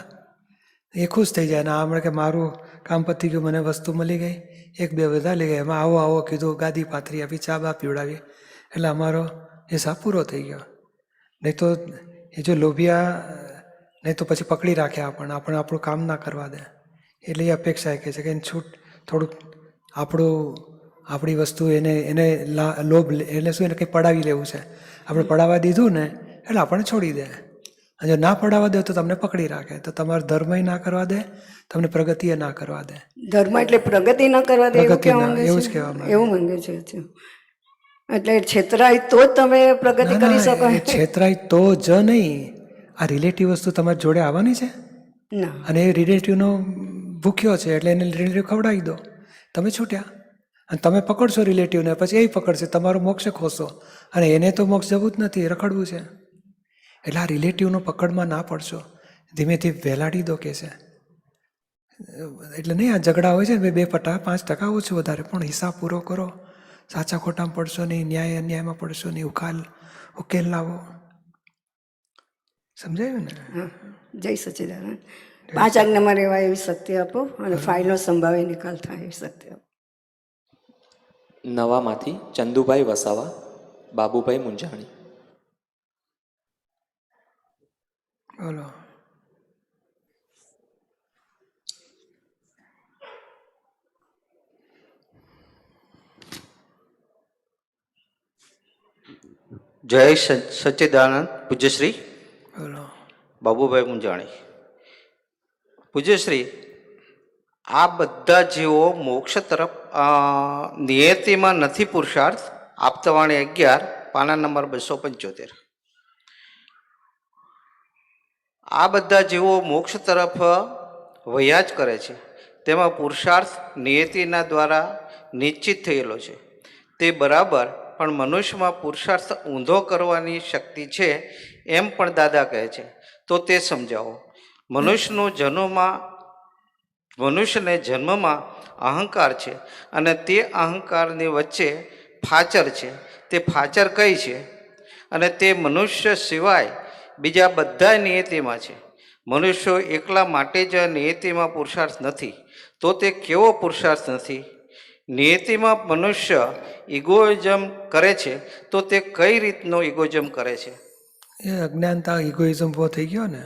એ ખુશ થઈ જાય ને આમણે કે મારું કામ પતી ગયું, મને વસ્તુ મળી ગઈ, 1-2 વધારે લઈ ગયા, એમાં આવો આવો કીધું, ગાદી પાથરી આપી, ચા બા પીવડાવી, એટલે અમારો હિસાબ પૂરો થઈ ગયો. નહીં તો એ જો લોભિયા નહીં તો પછી પકડી રાખે આપણને આપણું કામ ના કરવા દે. એટલે એ અપેક્ષા કહે છે કે છૂટ થોડુંક આપણી વસ્તુ એને લોભ એટલે શું, એને કંઈ પડાવી લેવું છે, આપણે પડાવવા દીધું ને એટલે આપણને છોડી દે, અને જો ના પડાવવા દે તો તમને પકડી રાખે, તો તમારે ધર્મય ના કરવા દે, તમને પ્રગતિએ ના કરવા દે. ધર્મ એટલે પ્રગતિ ના કરવા દે, એવું જ કહેવામાં એવું માંગે છે. એટલે છેતરાય તો જ તમે પ્રગતિ કરી શકો. છેતરાય તો જ નહીં, આ રિલેટિવ વસ્તુ તમારી જોડે આવવાની છે ના, અને એ રિલેટિવનો ભૂખ્યો છે એટલે એને રિલેટિવ ખવડાવી દો, તમે છૂટ્યા. અને તમે પકડશો રિલેટિવને પછી એ પકડશે, તમારો મોક્ષ ખોશો, અને એને તો મોક્ષ જવું જ નથી, રખડવું છે. એટલે આ રિલેટિવનો પકડમાં ના પડશો, ધીમેથી વહેલાડી દો કે છે. એટલે નહીં આ ઝઘડા હોય છે ને 2% 5% ઓછું વધારે, પણ હિસાબ પૂરો કરો, સાચા ખોટામાં પડશો નહીં, ન્યાય અન્યાયમાં પડશો નહીં, ઉકેલ લાવો. સમજાયું ને? હા, જય સચ્ચિદાનંદ. 5 આજ્ઞામાં રહેવાય એવી શક્તિ આપો અને ફાઇલનો સંભાવે નિકાલ થાય એવી શક્તિ આપો. નવામાંથી ચંદુભાઈ વસાવા, બાબુભાઈ મુંજાણી. બોલો. જય સચ્ચિદાનંદ. પૂજ્યશ્રી બોલો. બાબુભાઈ મુંજાણી. પૂજ્યશ્રી, આ બધા જીવો મોક્ષ તરફ નિયતિમાં નથી પુરુષાર્થ. આપતવાણી 11 પાના નંબર 275. આ બધા જીવો મોક્ષ તરફ વયા જ કરે છે. તેમાં પુરુષાર્થ નિયતિના દ્વારા નિશ્ચિત થયેલો છે તે બરાબર, પણ મનુષ્યમાં પુરુષાર્થ ઊંધો કરવાની શક્તિ છે એમ પણ દાદા કહે છે, તો તે સમજાવો. મનુષ્યને જન્મમાં અહંકાર છે અને તે અહંકારની વચ્ચે ફાચર છે. તે ફાચર કઈ છે? અને તે મનુષ્ય સિવાય બીજા બધા નિયતિમાં છે. મનુષ્યો એકલા માટે જ નિયતિમાં પુરુષાર્થ નથી, તો તે કેવો પુરુષાર્થ નથી? નિયતિમાં મનુષ્ય ઇગોઇઝમ કરે છે, તો તે કઈ રીતનો ઇગોઇઝમ કરે છે? એ અજ્ઞાનતા ઇગોઇઝમ ઉભો થઈ ગયો ને,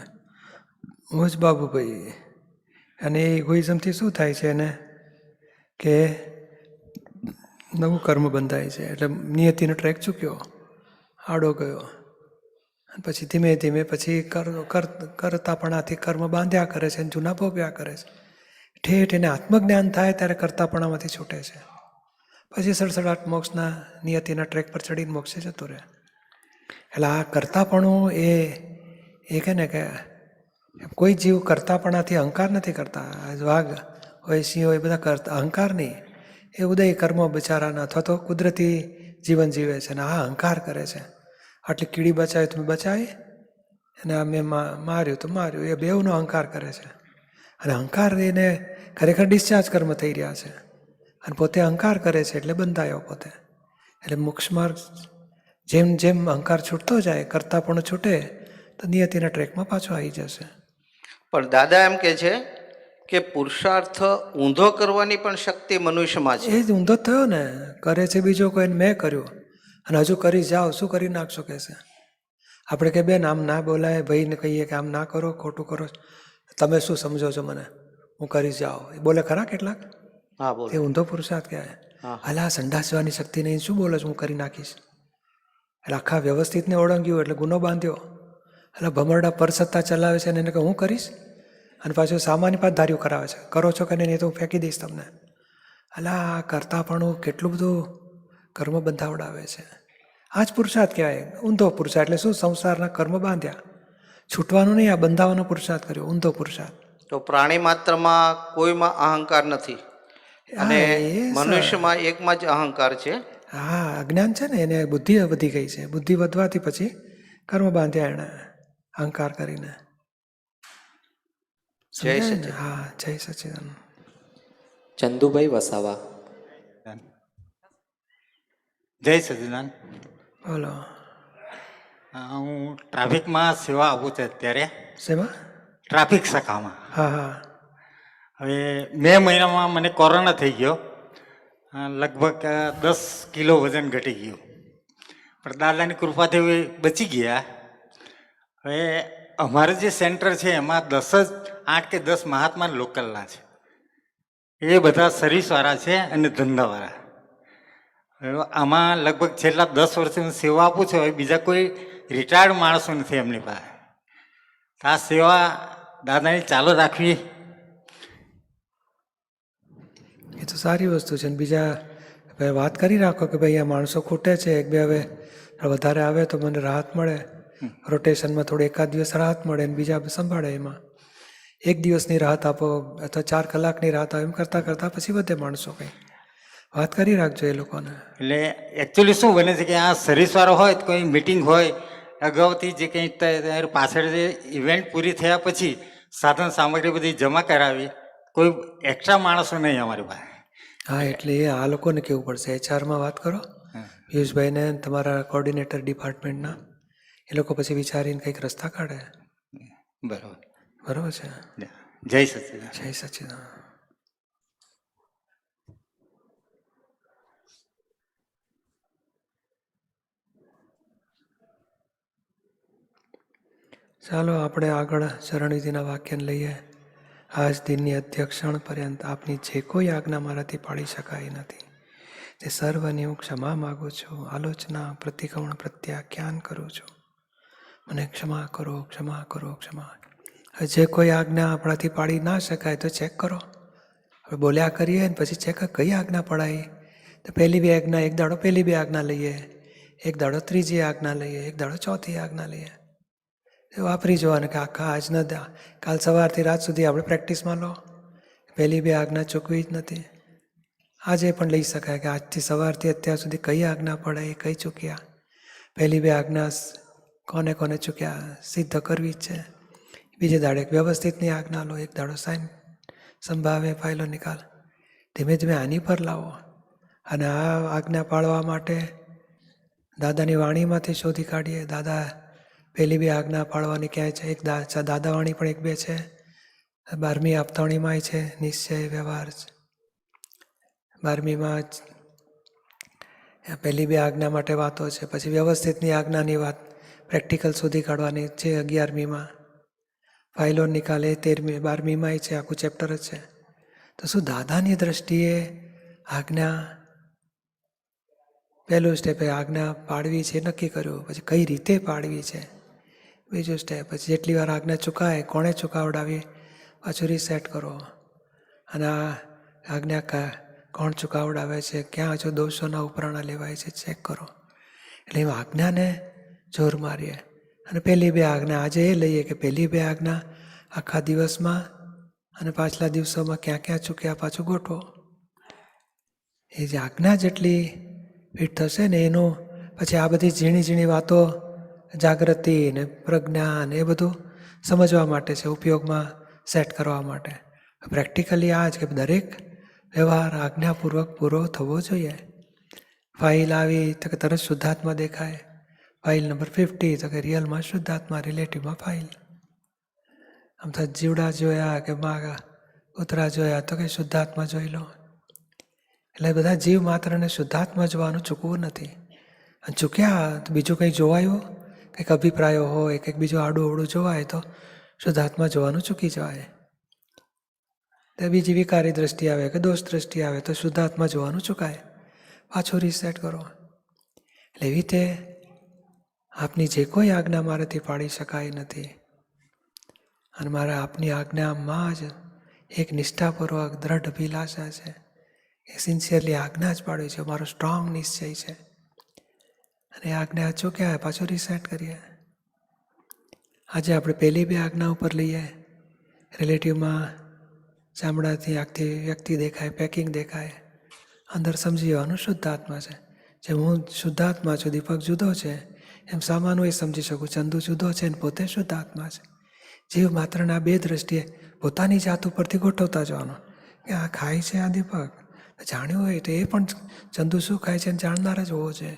હું જ બાબુભાઈ. અને એ ઇગોઇઝમથી શું થાય છે એને કે નવું કર્મ બંધાય છે, એટલે નિયતિનો ટ્રેક ચૂક્યો, આડો ગયો. પછી ધીમે ધીમે પછી કરતાપણાથી કર્મ બાંધ્યા કરે છે અને જૂના ભોગવ્યા કરે છે. ઠેઠ એને આત્મજ્ઞાન થાય ત્યારે કરતાપણામાંથી છૂટે છે. પછી સડસડાટ મોક્ષના નિયતિના ટ્રેક પર ચડીને મોક્ષે જતો રહે. એટલે આ કરતાપણું એ કહે ને કે કોઈ જીવ કરતાપણાથી અહંકાર નથી કરતા. વાઘ હોય, સિંહ હોય, બધા કરતા અહંકાર નહીં. એ ઉદય કર્મો બિચારાના અથવા તો કુદરતી જીવન જીવે છે અને આ અહંકાર કરે છે. આટલી કીડી બચાવી તો બચાવી, અને આ મેં માર્યું તો માર્યું, એ બેવનો અહંકાર કરે છે. અને અહંકાર એને ખરેખર ડિસ્ચાર્જ કર્મ થઈ રહ્યા છે અને પોતે અહંકાર કરે છે એટલે બંધાયો પોતે. એટલે મોક્ષ માર્ગ જેમ જેમ અહંકાર છૂટતો જાય, કરતા પણ છૂટે તો નિયતિના ટ્રેકમાં પાછો આવી જશે. પણ દાદા એમ કે છે કે પુરુષાર્થ ઊંધો કરવાની પણ શક્તિ મનુષ્યમાં છે. એ જ ઊંધો થયો ને, કરે છે બીજો કોઈને મેં કર્યું અને હજુ કરી જાઓ, શું કરી નાખશો કે છે. આપણે કે બેન આમ ના બોલાય, ભાઈને કહીએ કે આમ ના કરો, ખોટું કરો, તમે શું સમજો છો મને, હું કરી જાઓ, એ બોલે ખરા કેટલાક? હા, બોલો. એ ઊંધો પુરુષાર્થ કહેવાય. હાલ આ સંડાસ જવાની શક્તિ નહીં, શું બોલો છો, હું કરી નાખીશ. એટલે આખા વ્યવસ્થિતને ઓળંગ્યું એટલે ગુનો બાંધ્યો. એટલે ભમરડા પરસત્તા ચલાવે છે અને એને કહે હું કરીશ, અને પાછું સામાન્ય પાસ ધાર્યું કરાવે છે, કરો છો કે નહીં, એ તો હું ફેંકી દઈશ તમને. એટલે આ કરતાપણું કેટલું બધું કર્મ બંધાવડાવે છે. આ જ પુરુષાર્થ કહેવાય, ઊંધો પુરુષાર્થ. એટલે શું? સંસારના કર્મ બાંધ્યા, છૂટવાનું નહીં, આ બંધાવાનો પુરુષાર્થ કર્યો, ઊંધો પુરુષાર્થ. તો પ્રાણી માત્રમાં કોઈમાં અહંકાર નથી અને મનુષ્યમાં એકમાં જ અહંકાર છે. હા, અજ્ઞાન છે ને, એને બુદ્ધિ વધી ગઈ છે. બુદ્ધિ વધવાથી પછી કર્મ બાંધ્યા એને અહંકાર કરીને. જય સચ્ચિદાનંદ. હા, જય સચ્ચિદાનંદ. ચંદુભાઈ વસાવા. જય સચ્ચિદાનંદ. બોલો. હું ટ્રાફિકમાં સેવા આપું છું અત્યારે. શેમાં? ટ્રાફિક શાખામાં. હા હા. હવે મે મહિનામાં મને કોરોના થઈ ગયો, લગભગ 10 કિલો વજન ઘટી ગયું, પણ દાદાની કૃપાથી બચી ગયા. હવે અમારે જે સેન્ટર છે એમાં 8 કે 10 મહાત્મા લોકલના છે. એ બધા સર્વિસવાળા છે અને ધંધાવાળા. હવે આમાં લગભગ છેલ્લા 10 વર્ષથી હું સેવા આપું છું. હવે બીજા કોઈ રિટાયર્ડ માણસો નથી એમની પાસે. આ સેવા દાદાની ચાલુ રાખવી એ તો સારી વસ્તુ છે. ને બીજા વાત કરી રાખો કે ભાઈ આ માણસો ખૂટે છે, એક બે હવે વધારે આવે તો મને રાહત મળે, રોટેશનમાં થોડું એકાદ દિવસ રાહત મળે અને બીજા સંભાળે. એમાં 1 દિવસની રાહત આપો અથવા 4 કલાકની રાહત આપો, એમ કરતાં કરતાં પછી વધે માણસો. કંઈ વાત કરી રાખજો એ લોકોને. એટલે એકચ્યુઅલી શું બને છે કે આ સર્વિસવાળો હોય તો કોઈ મિટિંગ હોય અગાઉથી જે કંઈ પાછળ જે ઇવેન્ટ પૂરી થયા પછી સાધન સામગ્રી બધી જમા કરાવી, કોઈ એક્સ્ટ્રા માણસો નહીં અમારી પાસે. હા, એટલે એ આ લોકોને કેવું પડશે, HR માં વાત કરો, પિયુષભાઈને તમારા કોર્ડિનેટર ડિપાર્ટમેન્ટના એ લોકો પછી વિચારીને કંઈક રસ્તા કાઢે. બરાબર. બરાબર છે. જય સચિદાનંદ. જય સચિદાનંદ. ચાલો આપણે આગળ ચરણવિધિના વાક્યને લઈએ. આજ દિનની અધ્યક્ષણ પર્યંત આપની જે કોઈ આજ્ઞા મારાથી પાડી શકાય નથી તે સર્વની હું ક્ષમા માગું છું. આલોચના પ્રતિક્રમણ પ્રત્યાખ્યાન કરું છું. મને ક્ષમા કરો, ક્ષમા કરો, ક્ષમા. જે કોઈ આજ્ઞા આપણાથી પાડી ના શકાય તો ચેક કરો. હવે બોલ્યા કરીએ ને પછી ચેક કઈ આજ્ઞા પડાય. તો પહેલી બે આજ્ઞા, એક દાડો પહેલી બે આજ્ઞા લઈએ, એક દાડો ત્રીજી આજ્ઞા લઈએ, એક દાડો ચોથી આજ્ઞા લઈએ. એ વાપરી જોવાનું કે આખા આજના કાલ સવારથી રાત સુધી આપણે પ્રેક્ટિસમાં લો. પહેલી બે આજ્ઞા ચૂકવી જ નથી. આજે પણ લઈ શકાય કે આજથી સવારથી અત્યાર સુધી કઈ આજ્ઞા પડાય, કઈ ચૂક્યા. પહેલી બે આજ્ઞા કોને કોને ચૂક્યા સિદ્ધ કરવી જ છે. બીજે દાડે એક વ્યવસ્થિતની આજ્ઞા લો, એક દાડો સાઈન સંભાવે ફાઇલો નિકાલ. ધીમે ધીમે આની પર લાવો. અને આ આજ્ઞા પાળવા માટે દાદાની વાણીમાંથી શોધી કાઢીએ. દાદા પહેલી બે આજ્ઞા પાળવાની ક્યાંય છે? એક દાદાવાણી પણ એક બે છે. 12મી આપતાવણીમાંય છે નિશ્ચય વ્યવહાર. 12મીમાં પહેલી બે આજ્ઞા માટે વાતો છે. પછી વ્યવસ્થિતની આજ્ઞાની વાત પ્રેક્ટિકલ શોધી કાઢવાની છે 11મીમાં. ફાઇલો નિકાલે 12મીમાંય છે. આખું ચેપ્ટર જ છે. તો શું દાદાની દ્રષ્ટિએ આજ્ઞા પહેલું સ્ટેપ એ આજ્ઞા પાડવી છે નક્કી કર્યું. પછી કઈ રીતે પાડવી છે બીજું સ્ટેપ. પછી જેટલી વાર આજ્ઞા ચૂકાય, કોણે ચૂકાવડાવી, પાછું રીસેટ કરો. અને આ આજ્ઞા કોણ ચૂકાવડાવે છે, ક્યાં જો દોષોના ઉપરાણા લેવાય છે ચેક કરો. એટલે એમાં આજ્ઞાને જોર મારીએ. અને પહેલી બે આજ્ઞા આજે એ લઈએ કે પહેલી બે આજ્ઞા આખા દિવસમાં અને પાછલા દિવસોમાં ક્યાં ક્યાં ચૂક્યા પાછું ગોઠવો. એ જે આજ્ઞા જેટલી ફિટ થશે ને એનું પછી આ બધી ઝીણી ઝીણી વાતો જાગૃતિ ને પ્રજ્ઞા ને એ બધું સમજવા માટે છે, ઉપયોગમાં સેટ કરવા માટે. પ્રેક્ટિકલી આ જ કે દરેક વ્યવહાર આજ્ઞાપૂર્વક પૂરો થવો જોઈએ. ફાઇલ આવી તો કે તરત શુદ્ધાત્મા દેખાય. ફાઇલ નંબર 50 તો કે રિયલમાં શુદ્ધાત્મા, રિલેટિવમાં ફાઇલ. આમ તો જીવડા જોયા કે કૂતરા જોયા તો કે શુદ્ધાત્મા જોઈ લો. એટલે બધા જીવ માત્રને શુદ્ધાત્મા જોવાનું ચૂકવું નથી. અને ચૂક્યા તો બીજું કંઈ જોવાયું, કંઈક અભિપ્રાયો હોય, કંઈક બીજું આડું અવડું જોવાય તો શુદ્ધાત્મા જોવાનું ચૂકી જવાય. તો બીજી વિકારી દ્રષ્ટિ આવે કે દોષ દ્રષ્ટિ આવે તો શુદ્ધાત્મા જોવાનું ચૂકાય. પાછું રીસેટ કરો. એટલે એવી રીતે આપની જે કોઈ આજ્ઞા મારાથી પાડી શકાય નથી. અને મારા આપની આજ્ઞામાં જ એક નિષ્ઠાપૂર્વક દ્રઢ અભિલાષા છે. એ સિન્સિયરલી આજ્ઞા જ પાડવી છે, મારો સ્ટ્રોંગ નિશ્ચય છે. અને આજ્ઞા ચૂક્યા પાછું રીસેટ કરીએ. આજે આપણે પહેલી બે આજ્ઞા ઉપર લઈએ. રિલેટિવમાં ચામડાથી આખી વ્યક્તિ દેખાય, પેકિંગ દેખાય, અંદર સમજી જવાનું શુદ્ધાત્મા છે. જેમ હું શુદ્ધાત્મા છું, દીપક જુદો છે, એમ સામાનું એ સમજી શકું ચંદુ જુદો છે ને પોતે શુદ્ધાત્મા છે. જીવ માત્રના બે દ્રષ્ટિએ પોતાની જાત ઉપરથી ગોઠવતા જવાનું કે આ ખાય છે આ દીપક, જાણ્યું હોય તો એ પણ ચંદુ શું ખાય છે જાણનાર જ હોવો જોઈએ.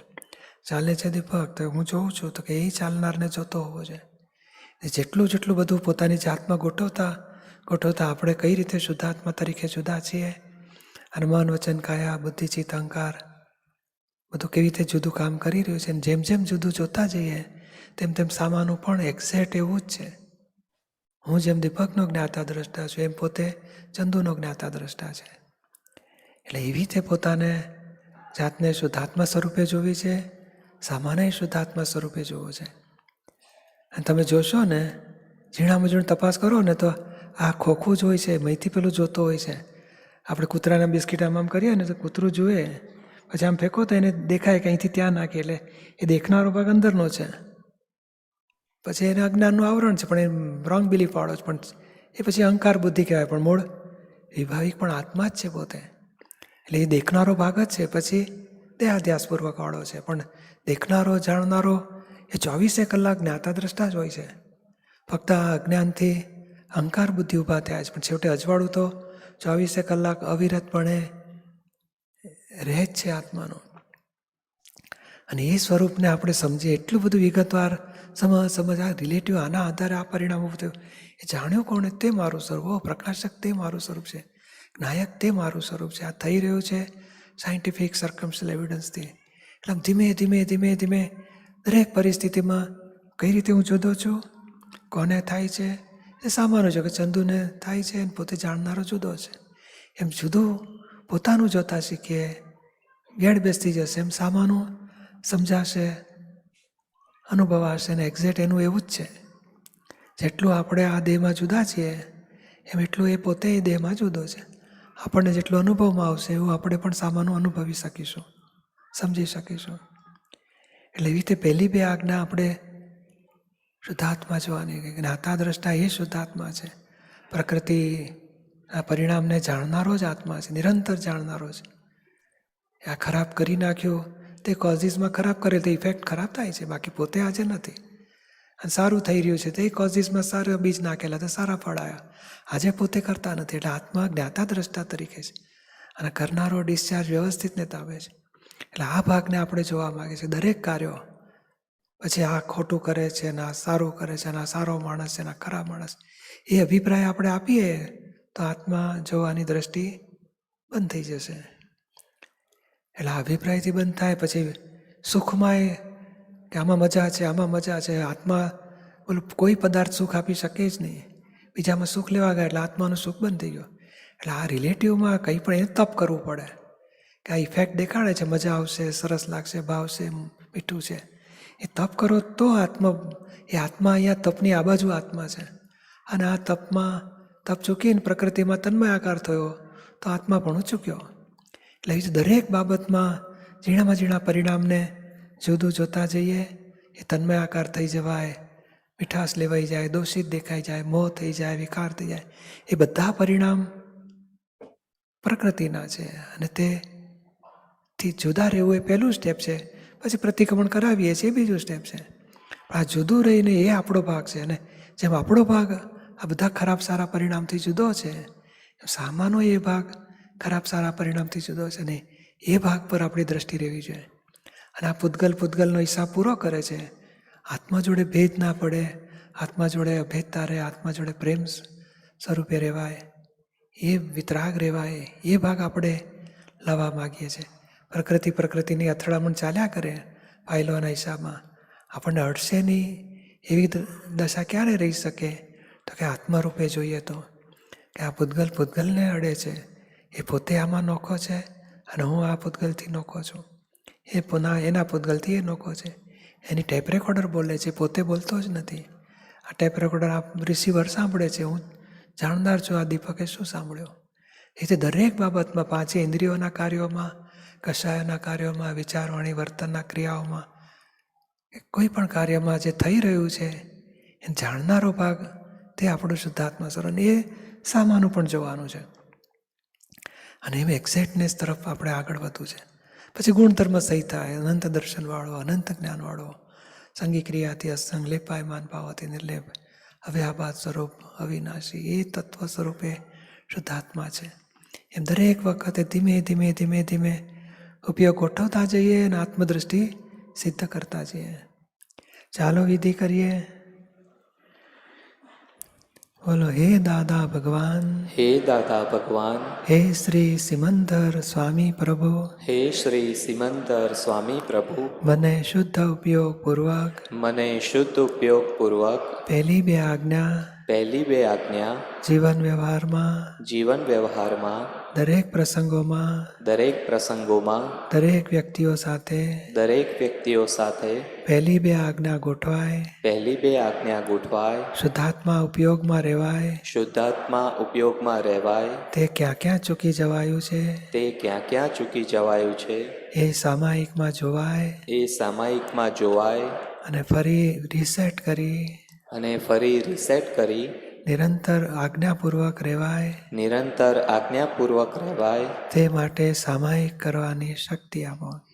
ચાલે છે દીપક તો હું જોઉં છું તો કે એ ચાલનારને જોતો હોવો જોઈએ. જેટલું જેટલું બધું પોતાની જાતમાં ગોઠવતા આપણે કઈ રીતે શુદ્ધાત્મા તરીકે જુદા છીએ અને મન વચન કાયા બુદ્ધિ ચિત્ત અહંકાર બધું કેવી રીતે જુદું કામ કરી રહ્યું છે. જેમ જેમ જુદું જોતા જઈએ તેમ તેમ સામાનું પણ એક્ઝેક્ટ એવું જ છે. હું જેમ દીપકનો જ્ઞાતા દ્રષ્ટા છું એમ પોતે ચંદુનો જ્ઞાતા દ્રષ્ટા છે. એટલે એવી રીતે પોતાને જાતને શુદ્ધાત્મા સ્વરૂપે જોવી છે, સામાન્ય શુદ્ધાત્મા સ્વરૂપે જોવો છે. અને તમે જોશો ને ઝીણામાં ઝીણ તપાસ કરો ને તો આ ખોખું જ હોય છે, મહીથી પેલું જોતો હોય છે. આપણે કૂતરાના બિસ્કીટ આમ કરીએ ને તો કૂતરું જુએ, પછી આમ ફેંકો તો એને દેખાય કે અહીંથી ત્યાં નાખીએ, એટલે એ દેખનારો ભાગ અંદરનો છે. પછી એને અજ્ઞાનનું આવરણ છે, પણ એ રોંગ બિલીફ વાળો છે, પણ એ પછી અહંકાર બુદ્ધિ કહેવાય. પણ મૂળ વિભાવિક પણ આત્મા જ છે પોતે. એટલે એ દેખનારો ભાગ જ છે, પછી દેહાધ્યાસપૂર્વક વાળો છે. પણ દેખનારો જાણનારો એ 24 કલાક જ્ઞાતા દ્રષ્ટા જ હોય છે. ફક્ત આ અજ્ઞાનથી અહંકાર બુદ્ધિ ઊભા થયા છે, પણ છેવટે અજવાળું તો 24 કલાક અવિરતપણે રહે જ છે આત્માનો. અને એ સ્વરૂપને આપણે સમજીએ, એટલું બધું વિગતવાર સમજ આ રિલેટિવ આના આધારે આ પરિણામ ઊભું થયું, એ જાણ્યું કોણે? તે મારું સ્વરૂપ. ઓ પ્રકાશક તે મારું સ્વરૂપ છે, નાયક તે મારું સ્વરૂપ છે. આ થઈ રહ્યું છે સાયન્ટિફિક સર્કમસ્ટન્શિયલ એવિડન્સથી. એટલે આમ ધીમે ધીમે ધીમે ધીમે દરેક પરિસ્થિતિમાં કઈ રીતે હું જુદો છું, કોને થાય છે એ સામાન્ય છે કે ચંદુને થાય છે અને પોતે જાણનારો જુદો છે. એમ જુદું પોતાનું જોતા શીખીએ, ગેડ બેસતી જશે, એમ સામાનું સમજાશે, અનુભવાશે. ને એક્ઝેક્ટ એનું એવું જ છે. જેટલું આપણે આ દેહમાં જુદા છીએ એમ એટલું એ પોતે એ દેહમાં જુદો છે. આપણને જેટલું અનુભવમાં આવશે એવું આપણે પણ સામાનું અનુભવી શકીશું, સમજી શકીશું. એટલે એવી રીતે પહેલી બે આજ્ઞા આપણે શુદ્ધાત્મા જોવાની, કે જ્ઞાતા દ્રષ્ટા એ શુદ્ધાત્મા છે. પ્રકૃતિ આ પરિણામને જાણનારો જ આત્મા છે, નિરંતર જાણનારો છે. આ ખરાબ કરી નાખ્યું તે કોઝિસમાં ખરાબ કરે તો ઇફેક્ટ ખરાબ થાય છે, બાકી પોતે આજે નથી. અને સારું થઈ રહ્યું છે તે કોઝિસમાં સારા બીજ નાખેલા તો સારા ફળ આવ્યા, આજે પોતે કરતા નથી. એટલે આત્મા જ્ઞાતા દ્રષ્ટા તરીકે છે અને કરનારો ડિસ્ચાર્જ વ્યવસ્થિતને તાબે છે. એટલે આ ભાગને આપણે જોવા માગે છે. દરેક કાર્યો પછી આ ખોટું કરે છે ને આ સારું કરે છે ને આ સારો માણસ છે ને આ ખરાબ માણસ, એ અભિપ્રાય આપણે આપીએ તો આત્મા જોવાની દ્રષ્ટિ બંધ થઈ જશે. એટલે આ અભિપ્રાયથી બંધ થાય પછી સુખમાં કે આમાં મજા છે, આમાં મજા છે. આત્મા બોલું કોઈ પદાર્થ સુખ આપી શકે જ નહીં. બીજામાં સુખ લેવા ગયા એટલે આત્માનું સુખ બંધ થઈ ગયું. એટલે આ રિલેટિવમાં કંઈ પણ એને તપ કરવું પડે કે આ ઇફેક્ટ દેખાડે છે, મજા આવશે, સરસ લાગશે, ભાવશે, મીઠું છે, એ તપ કરો તો એ આત્મા અહીંયા તપની આ બાજુ આત્મા છે. અને આ તપમાં તપ ચૂકીને પ્રકૃતિમાં તન્મયાકાર થયો તો આત્મા પણ ચૂક્યો. એટલે એ દરેક બાબતમાં ઝીણામાં ઝીણા પરિણામને જુદું જોતા જઈએ, એ તન્મયાકાર થઈ જવાય, મીઠાશ લેવાઈ જાય, દોષિત દેખાઈ જાય, મોહ થઈ જાય, વિકાર થઈ જાય. એ બધા પરિણામ પ્રકૃતિના છે અને તેથી જુદા રહેવું એ પહેલું સ્ટેપ છે. પછી પ્રતિક્રમણ કરાવીએ છીએ એ બીજું સ્ટેપ છે. આ જુદું રહીને એ આપણો ભાગ છે. અને જેમ આપણો ભાગ આ બધા ખરાબ સારા પરિણામથી જુદો છે, સામાનો એ ભાગ ખરાબ સારા પરિણામથી જુદો છે. ને એ ભાગ પર આપણી દ્રષ્ટિ રહેવી જોઈએ. અને આ પૂતગલનો હિસાબ પૂરો કરે છે. આત્મા જોડે ભેદ ના પડે, આત્મા જોડે અભેદતા રહે, આત્મા જોડે પ્રેમ સ્વરૂપે રહેવાય, એ વિતરાગ રહેવાય, એ ભાગ આપણે લાવવા માગીએ છીએ. પ્રકૃતિની અથડામણ ચાલ્યા કરે ફાઇલોના હિસાબમાં, આપણને અડશે નહીં એવી દશા ક્યારે રહી શકે? તો કે આત્મારૂપે જોઈએ તો કે આ પૂતગલને અડે છે, એ પોતે આમાં નોખો છે અને હું આ પૂતગલથી નોખો છું, એ એના પૂતગલથી એ નોખો છે. એની ટેપ રેકોર્ડર બોલે છે, પોતે બોલતો જ નથી. આ ટેપ રેકોર્ડર આ રિસીવર સાંભળે છે, હું જાણનાર છું આ દીપકે શું સાંભળ્યો. એ રીતે દરેક બાબતમાં, પાંચે ઇન્દ્રિયોના કાર્યોમાં, કશાયોના કાર્યોમાં, વિચારવાણી વર્તનના ક્રિયાઓમાં, કોઈ પણ કાર્યમાં જે થઈ રહ્યું છે એ જાણનારો ભાગ તે આપણું શુદ્ધાત્મા સ્વરૂપ. એ સામાનું પણ જોવાનું છે. અને એમ એક્ઝેક્ટનેસ તરફ આપણે આગળ વધવું છે. પછી ગુણધર્મ સંહિતા, અનંત દર્શનવાળો, અનંત જ્ઞાનવાળો, સંગી ક્રિયાથી અસંગ, લેપાયમાન ભાવથી નિર્લેપ, અવ્યાબાદ સ્વરૂપ, અવિનાશી, એ તત્વ સ્વરૂપે શુદ્ધાત્મા છે. એમ દરેક વખતે ધીમે ધીમે ધીમે ધીમે ઉપયોગ ગોઠવતા જઈએ અને આત્મદૃષ્ટિ સિદ્ધ કરતા જઈએ. ચાલો વિધિ કરીએ. બોલો, હે દાદા ભગવાન, હે દાદા ભગવાન, હે શ્રી સિમંદર સ્વામી પ્રભુ, હે શ્રી સિમંદર સ્વામી પ્રભુ, મને શુદ્ધ ઉપયોગ પૂર્વક મને શુદ્ધ ઉપયોગ પૂર્વક પહેલી બે આજ્ઞા જીવન વ્યવહારમાં દરેક પ્રસંગોમાં દરેક વ્યક્તિઓ સાથે પહેલી બે આજ્ઞા ગોઠવાય, શુદ્ધાત્મા ઉપયોગમાં રહેવાય, તે ક્યાં ક્યાં ચૂકી જવાયું છે એ સામાયિકમાં જોવાય અને ફરી રિસેટ કરી નિરંતર આજ્ઞાપૂર્વક રહેવાય, તે માટે સામાયિક કરવાની શક્તિ આપો.